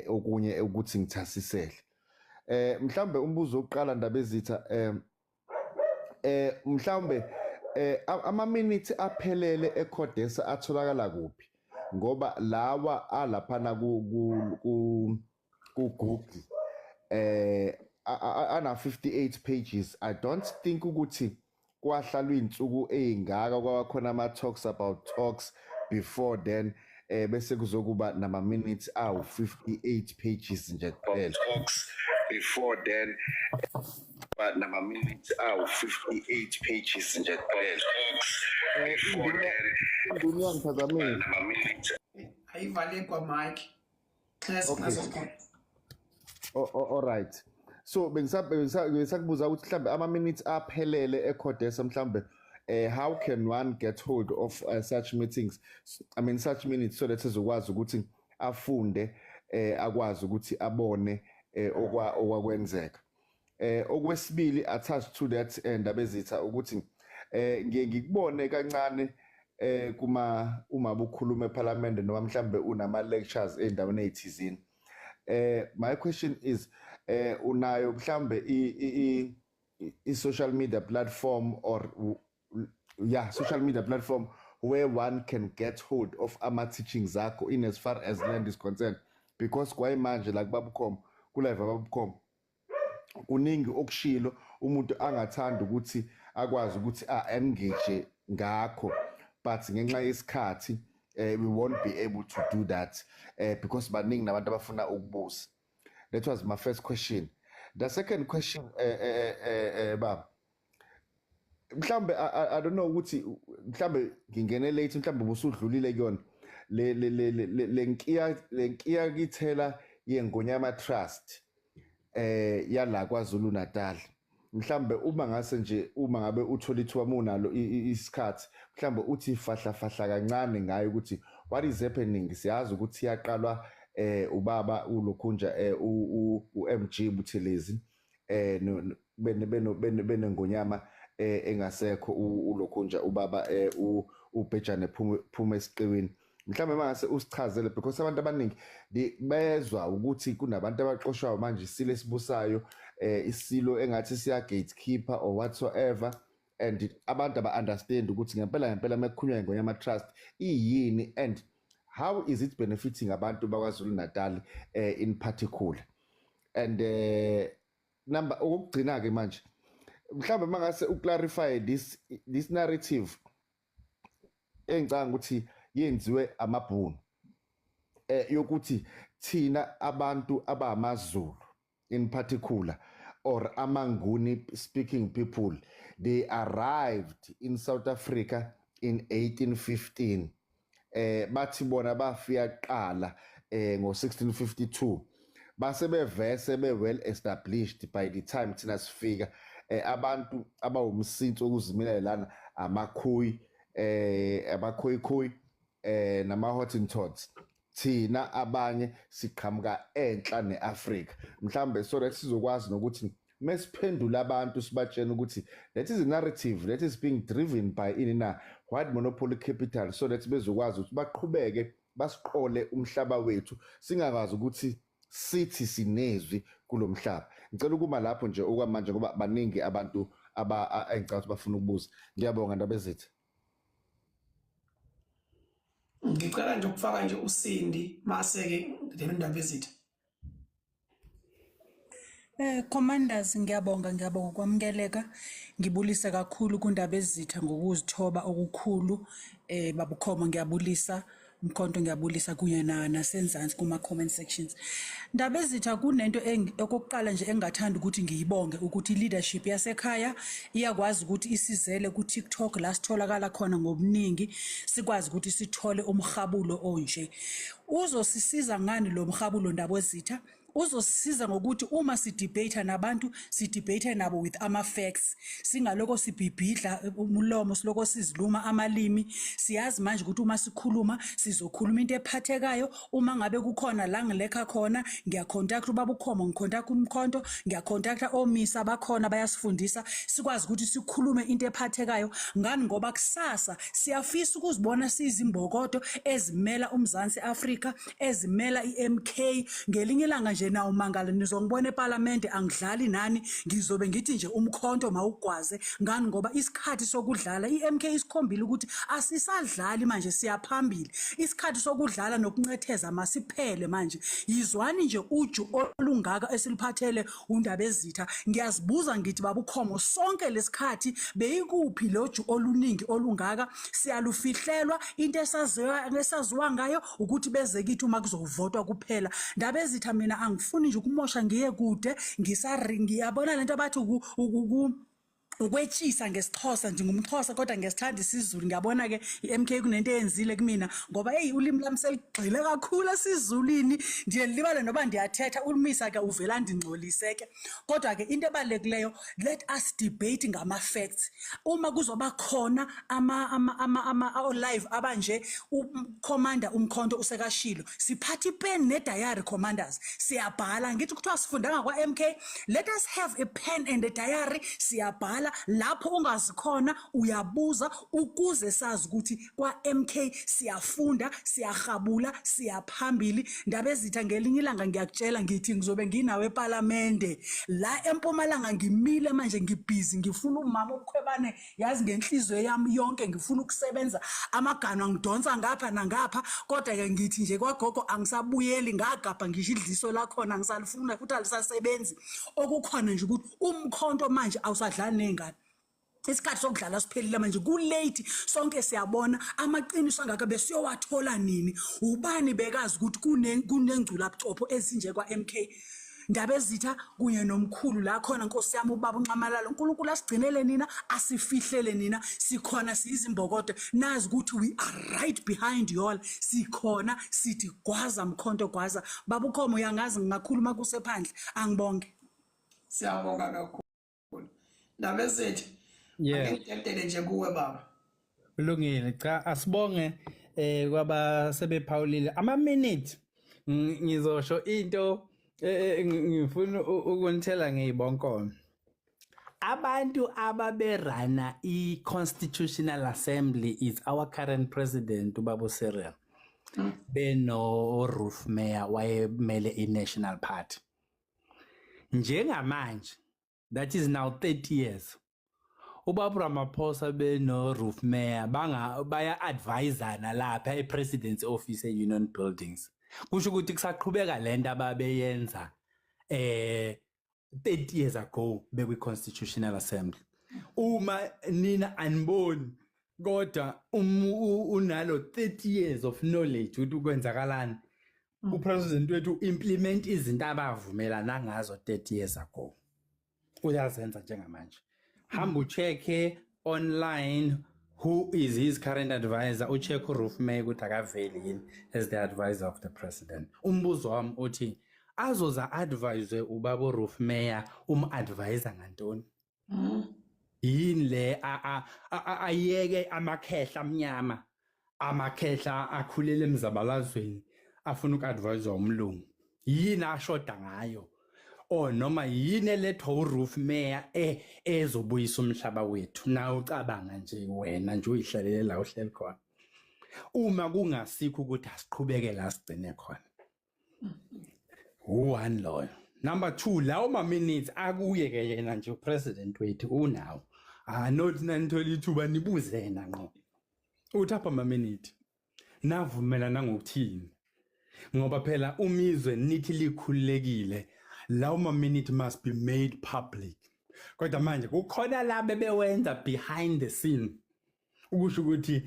okunye ukuthi ngithasisele. Mhlambe umbuzo oqala Ndaba Ezitha mhlambe ama-minutes aphelele eCODESA atholakala kuphi? Ngoba lawa alaphana ku Google ana 58 pages. I don't think ukuthi kwahlalwa insuku ezingaka kwakhona ama talks about talks before then bese kuzokuba nama minutes awu 58 pages nje kuphela. Talks before then but nama minutes awu 58 pages nje kuphela. Indunia ngiphazamile nama minutes Ayivale kwa mic. Okay. All right. So bengisakubuza ukuthi mhlambe ama minutes aphelele eCODESA mhlambe how can one get hold of such meetings? I mean such minutes so that ezokwazi ukuthi afunde akwazi ukuthi abone okwakwenzeka. Okwesibili attached to that Ndaba Ezitha ukuthi ngikubone kancane uma bukhuluma eParliament noma mhlambe unama lectures endaweni ezithizini. My question is unayo mhlambe I social media platform or social media platform where one can get hold of ama teachings zakho in as far as land is concerned, because kwayimanje like babukhoma kulive babukhoma kuningi okushilo umuntu angathanda ukuthi akwazi ukuthi engage ngakho, but ngenxa yesikhathi we won't be able to do that because baningi nabantu abafuna ukubuza. That was my first question. The second question baba mhlambe I don't know ukuthi mhlambe ngingene late mhlambe busudlulile kuyona lenkiya kithela yeNgonyama Trust yala KwaZulu Natal. Mhlambe uma ngase nje uma ngabe uthola ithuba munalo isikhathi mhlambe uthi fahla kancane ngayo ukuthi what is happening. Siyazi ukuthi yaqalwa ubaba uLokhunja uMG Buthelezi benengonyama engasekho uLokhunja ubaba uBhejane Phuma esiqiwini. Mhlambe mangase usichazele because abantu abaningi bezwa ukuthi kunabantu abaqoshwayo manje isilo esibusayo isilo engathi siya gatekeeper or whatsoever, and abantu aba understand ukuthi ngempela mekukhulunywa ngeNgonyama Trust iyini and how is it benefiting abantu bakwaZulu Natal in particular. And number okugcina ke manje mhlambe mangase uclarify this narrative engicanga ukuthi yenziwe amabhunu yokuthi thina abantu abamaZulu in particular or amanguni speaking people, they arrived in South Africa in 1815. Bathi bona bafika qala ngo1652 base bevese be well established by the time thina sifika abantu abawumsinsi okuzimela lana amakhuyi amakhoyi nama Hottentots thina abanye siqhamuka enhla neAfrika mhlambe so that sizokwazi nokuthi mesiphendula abantu sibatshena ukuthi that is a narrative that is being driven by inina white monopoly capital so that bezokwazi ukuthi baqhubeke basiqole umhlaba wethu singakwazi ukuthi sithi sinezwi kulomhlaba ngicela ukuma lapho nje okwamanje ngoba baningi abantu engicela ukuthi bafuna ukubuza ngiyabonga Ndabezethu. Ngicela nje ukufaka nje uSindi mase-ke Ndabezethu. Commanders ngiyabonga ukwamukeleka ngibulisa kakhulu kuNdabezitha ngokuzithoba okukhulu babukhoma ngiyabulisa Mkhonto ngiyabulisa kuye nasenzansi kuma comment sections. Ndabezitha kunento okokuqala nje engathanda ukuthi ngiyibonge ukuthi leadership yasekhaya iyakwazi ukuthi isizele ku TikTok la sitholakala khona ngobuningi sikwazi ukuthi sithole umhabulo onje. Uzosisiza ngani lo mhabulo Ndabezitha? Uzosisiza ngokuthi uma sidebate nabantu sidebate nabo with ama-facts singaloko sibhibhidla umlomo siloko siziluma amalimi siyazi manje ukuthi uma sikhuluma sizokhuluma into ephathekayo uma ngabe kukhona la ngilekha khona ngiyacontact ubaba uKhomo ngicontact uMkhonto ngiyacontact omisa bakhona bayasifundisa sikwazi ukuthi sikhulume into ephathekayo ngani ngoba kusasa siyafisa ukuzibona sizimbokodo ezimela uMzansi Afrika ezimela iMK ngelinye ilanga nje nawo mangala nizongibona eParliament angidlali nani ngizobe ngithi nje uMkhonto mawugwaze ngani ngoba isikhathi sokudlala iMK isikhombile ukuthi asisadlali manje siyaphambili isikhathi sokudlala nokuncetheza masiphele manje yizwani nje uju olungaka esiliphathele uNdabezitha ngiyazibuza ngithi babukhomo sonke lesikhathi beyikuphi loju oluningi olungaka siyalufihlelwa into esaziwa ngayo ukuthi beze kithi uma kuzovotwa kuphela Ndabezitha mina angifuni nje ukumosha ngiye kude ngiyabona lento abathi ukwetshisa ngesixhosa ngingumxhosa kodwa ngesithanda isiZulu ngiyabona ke iMK kunento eyenzile kumina ngoba ulimi lami seligxile kakhulu esizulwini ndiye libale noba ndiyathetha uMisa ke uvela ndingcoliseke kodwa ke into ebalulekileyo let us debate ngama facts uma kuzoba khona ama live abanje uCommander uMkhonto usekashilo siphatha ipen ne-diary commanders siyabhala ngithi kuthiwa sifundanga kwa-MK let us have a pen and a diary siyabhala lapho ungazikhona uyabuza ukuze sazi ukuthi kwa-MK siyafunda siyahabula siyaphambili Ndabezitha ngelinye ilanga ngiyakutshela ngithi ngizobe nginawe eParliament la eMpumalanga ngimile manje ngibhizi ngifuna umama ubukhwebane yazi ngenhliziyo yami yonke ngifuna ukusebenza amagano angidonsa ngapha nangapha kodwa ke ngithi nje kwagogo angisabuyeli ngagapha ngisho idliso lakhona ngisalifuna futhi alisasebenzi okukhona nje ukuthi uMkhonto manje awusadlali nengane isikhathi sokudlala siphelile manje ku late sonke siyabona amaqiniso angaka besiyowathola nini ubani bekazi ukuthi kunengcula buchopho ezinje kwaMK Ndabezitha kunye nomkhulu la khona Nkosi yami ubaba uNxamalalo uNkulunkulu asigcinele nina asifihlele nina sikhona sizimbokodo nazi ukuthi we are right behind you all sikhona sithi gwaza Mkhonto gwaza baba uKhomo uyangazi ngingakhuluma kusephandle angibonge Siyabonga kakhulu Ndabezitha ngidedele nje kuwe baba Kulungile cha asibonge kwaba sebephawulile ama minute ngizosho into ngifuna ukunithela ngiyibonkomo abantu ababerana i-Constitutional Assembly is our current president ubaba Cyril beno Ruth Meyer wayemele i-National Party njengamanje that is now 30 years ubaba Ramaphosa beno Ruth Meyer baya advisana lapha e-President's Office e-Union Buildings kusho ukuthi kusaqhubeka lento ababeyenza 30 years ago bekwi-Constitutional Assembly uma nina aniboni kodwa unalo 30 years of knowledge ukuthi kwenzakalani upresident wethu implement izinto abavumelana ngazo 30 years ago uyazenza njengamanje hamba uchecke online who is his current advisor ucheck uRuth Meyer ukuthi akaveli yini as the advisor of the president umbuzo wami uthi azoza advise ubaba uRuth Meyer advisor ngantoni yini le ayeke amakhehla amnyama amakhehla akhulela emzabalazweni afuna uku-advise umlungu yini ashoda ngayo noma yini elethwa uRoof Mayor ezobuyisa umhlaba wethu na ucabanga nje wena nje uyihlalele la uhleli khona uma kungasikho ukuthi asiqhubeke la sigcine khona one loyo number 2 lawo ma minutes akuye ke yena nje upresident wethu unawo not nanithola ithuba nibuzena ngqo uthi apha ma minute navumelana ngokuthini ngoba phela umizwe nithi likhululekile lawo ma minute must be made public kodwa manje kukhona la bebewenza behind the scene ukusho ukuthi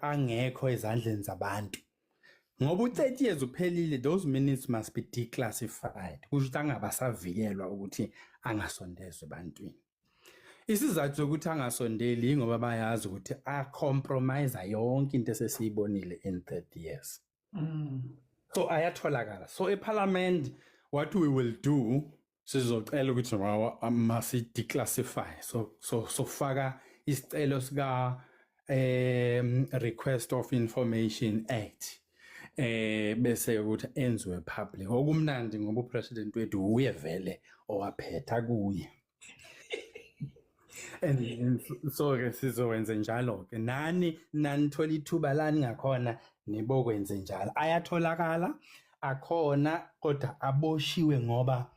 angekho ezandleni zabantu ngoba u30 years uphelile those minutes must be declassified kusho ukuthi angabasavikelwa ukuthi angasondezwe ebantwini isizathu sokuthi angasondeli ingoba bayazi ukuthi compromise yonke into esesiyibonile in 30 years so ayatholakala so eParliament what we will do sizocela ukuthi masi declassify so faka isicelo sika request of information act bese ukuthi enziwe public okumnandi ngoba upresident wethu uye vele owaphetha kuye and so ke sizokwenza njalo ke nani nanithola ithuba lani ngakhona nibokwenze njalo ayatholakala akhona kodwa aboshiwe ngoba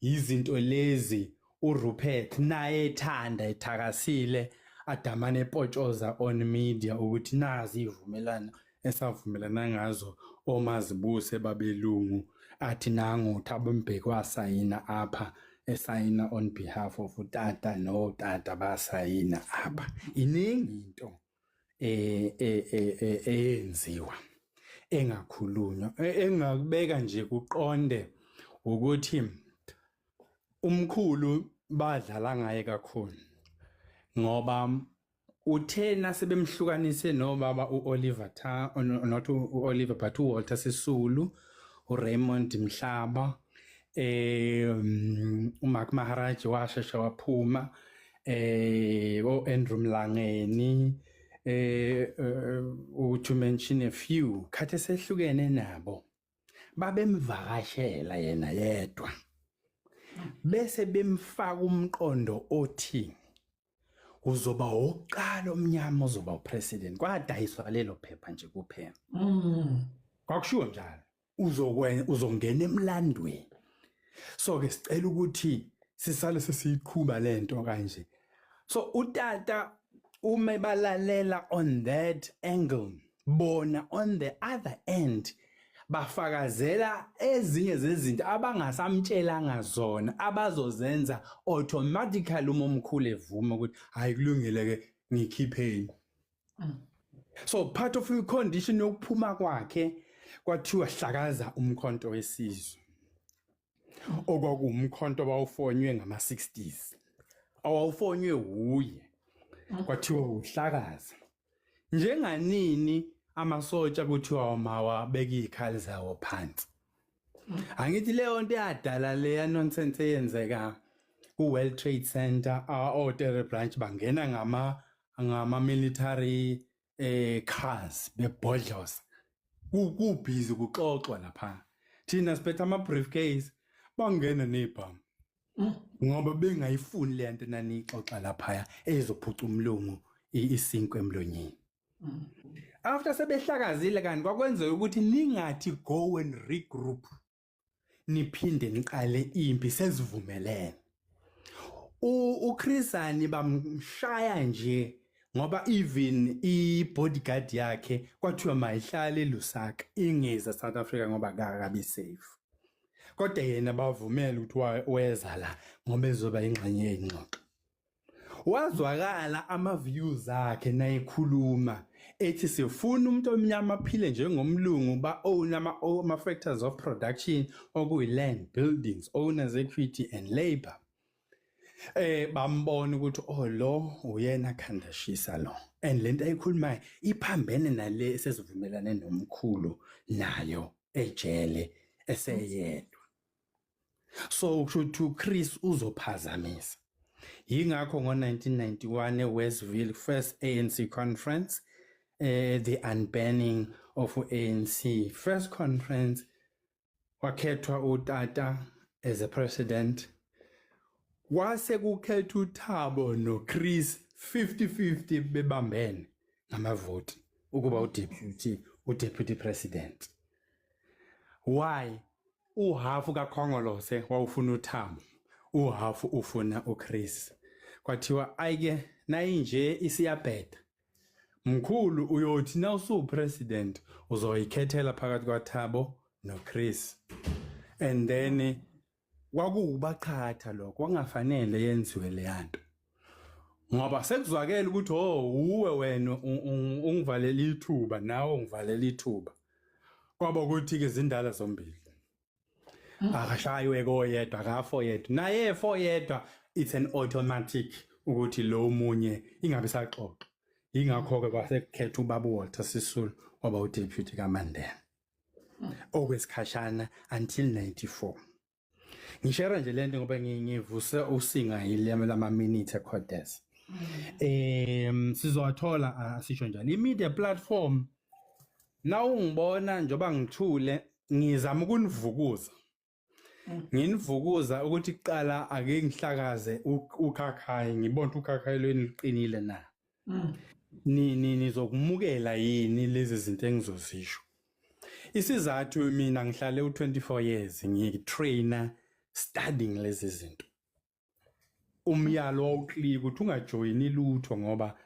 izinto lezi uRupert naye ethanda ethakasile adamane epotshoza on media ukuthi nazi ivumelana esavumelana ngazo omazibuse babelungu athi nangu Thabo Mbeki wasayina apha esayina on behalf of utata no tata basayina apha iningi into eyenziwa engakhulunywa engakubeka nje kuqonde ukuthi umkhulu badlala ngaye kakhulu ngoba uthena sebemhlukanise nobaba uOliver not uOliver but uWalter Sisulu uRaymond Mhlaba uMark Maharaj washesha waphuma oAndrew Mlangeni to mention a few khathe sehlukene nabo babemvakashela yena yedwa bese bemfaka umqondo othi uzoba oqala omnyama uzoba upresident kwadayiswa lelo phepha nje kuphela kwakushiwo njalo uzongena emlandweni so ke sicela ukuthi sisale sesiyiqhuba lento kanje so utata uma balalela on that angle bona on the other end bafakazela ezinye zezinto abangasamtshelanga zona abazozenza automatically uma omkhulu evuma ukuthi hayi kulungile ke ngikhipheni so part of the condition yokuphuma kwakhe kwathiwa hlakaza umkhonto wesizwe okwakuumkhonto bawufonywe ngama-60s awufonywe uye kwathiwa uhlakaza njenganini amasotsha kuthiwa mawabeka izikhali zawo phansi angithi leyo nto yadala leya nonsense eyenzeka ku-World Trade Center o-Terry Branch bangena ngama military cars bebhodloza kubhizi kuxoxwa lapha thina siphethe ama briefcase bangena nebhamu ngoba bengayifuni le nto nanixoxa lapha ezophuca umlungu isinkwe emlonyeni after sebehlakazile kanti kwakwenzeka ukuthi ningathi go and regroup niphinde niqale impi sezivumelene uChrisani bamshaya nje ngoba even i-bodyguard yakhe kwathiwa mayihlale eLusaka ingeza South Africa ngoba akabi safe kodwa yena bavumela ukuthi weza la ngoba ezoba ingxenye yengxoxo wazwakala ama-views akhe nayekhuluma ethi sifuna umuntu omnyama aphile njengomlungu ba-own ama-factors of production okuyi-land, buildings, owners equity and labor bambona ukuthi lo uyena khandashisa lo and lento ayikhulumayo iphambene nale esesivumelane nomkhulu nayo ejele eseyedwa so kusho uChris uzophazamisa. Yingakho ngo1991 eWestville first ANC conference the unbanning of ANC first conference wakhethwa uTata as a president. Kwase kukhethwa uThabo noChris 50-50 bebambene ngamavoti ukuba udeputy president. Why? Uhafu kaKhongolose wawufuna uThabo, uhafu ufuna uChris. Kwathiwa ayike nayinje isiyabheda. Mkhulu uyothi na usupresident uzoyikhethela phakathi kwaThabo noChris. And then kwakubaqhatha lokho kwangafanele yenziwe le yanto. Ngoba sekuzwakela ukuthi uwe wena ungivalela ithuba nawe ungivalela ithuba. Kwaba ukuthi ke izindala zombili. Akashaywe koyedwa akafo yedwa. Naye efo yedwa it's an automatic ukuthi lo munye ingabe saxoxa. Ingakho ke kwasekhetha ubaba Walter Sisulu waba udeputy kaMandela. Okwesikhashana until 94. Ngishare nje lento ngoba ngivuse usinga yilema lama minute eCodes. Sizowathola asisho njani imedia platform na ungibona njoba ngithule ngizama ukunivukuza. Nginivukuza ukuthi iqala ake ngihlakaze ukhakhayi ngibona ukhakhayi lweni liqinile na. Nizokumukela yini lezi zinto engizozisho. Isizathu mina ngihlale u24 years ngitrainer studying lezi zinto. Umyalo wawuclear ukuthi ungajoyini lutho ngoba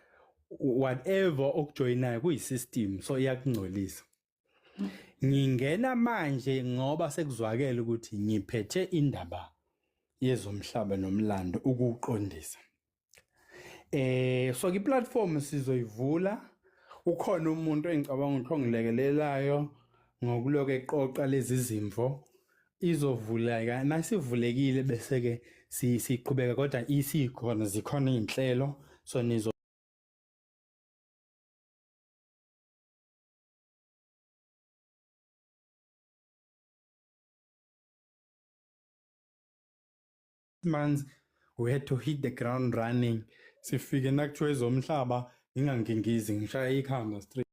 whatever okujoyinayo kuyisystem so iyakungcolisa. Ngingena manje ngoba sekuzwakela ukuthi ngiphethe indaba yezomhlaba nomlando ukuqondisa. So i-platform sizoyivula ukhona umuntu engicabanga ukuthi ongilekelelayo ngokuloke eqoqa lezi zimvo izovuleka nasivulekile bese ke siqhubeka kodwa isikhona zikhona inhlelo so nizo months we had to hit the ground running sifike nakuthiwa ezomhlaba ingangingizi ngishaya ikhamba straight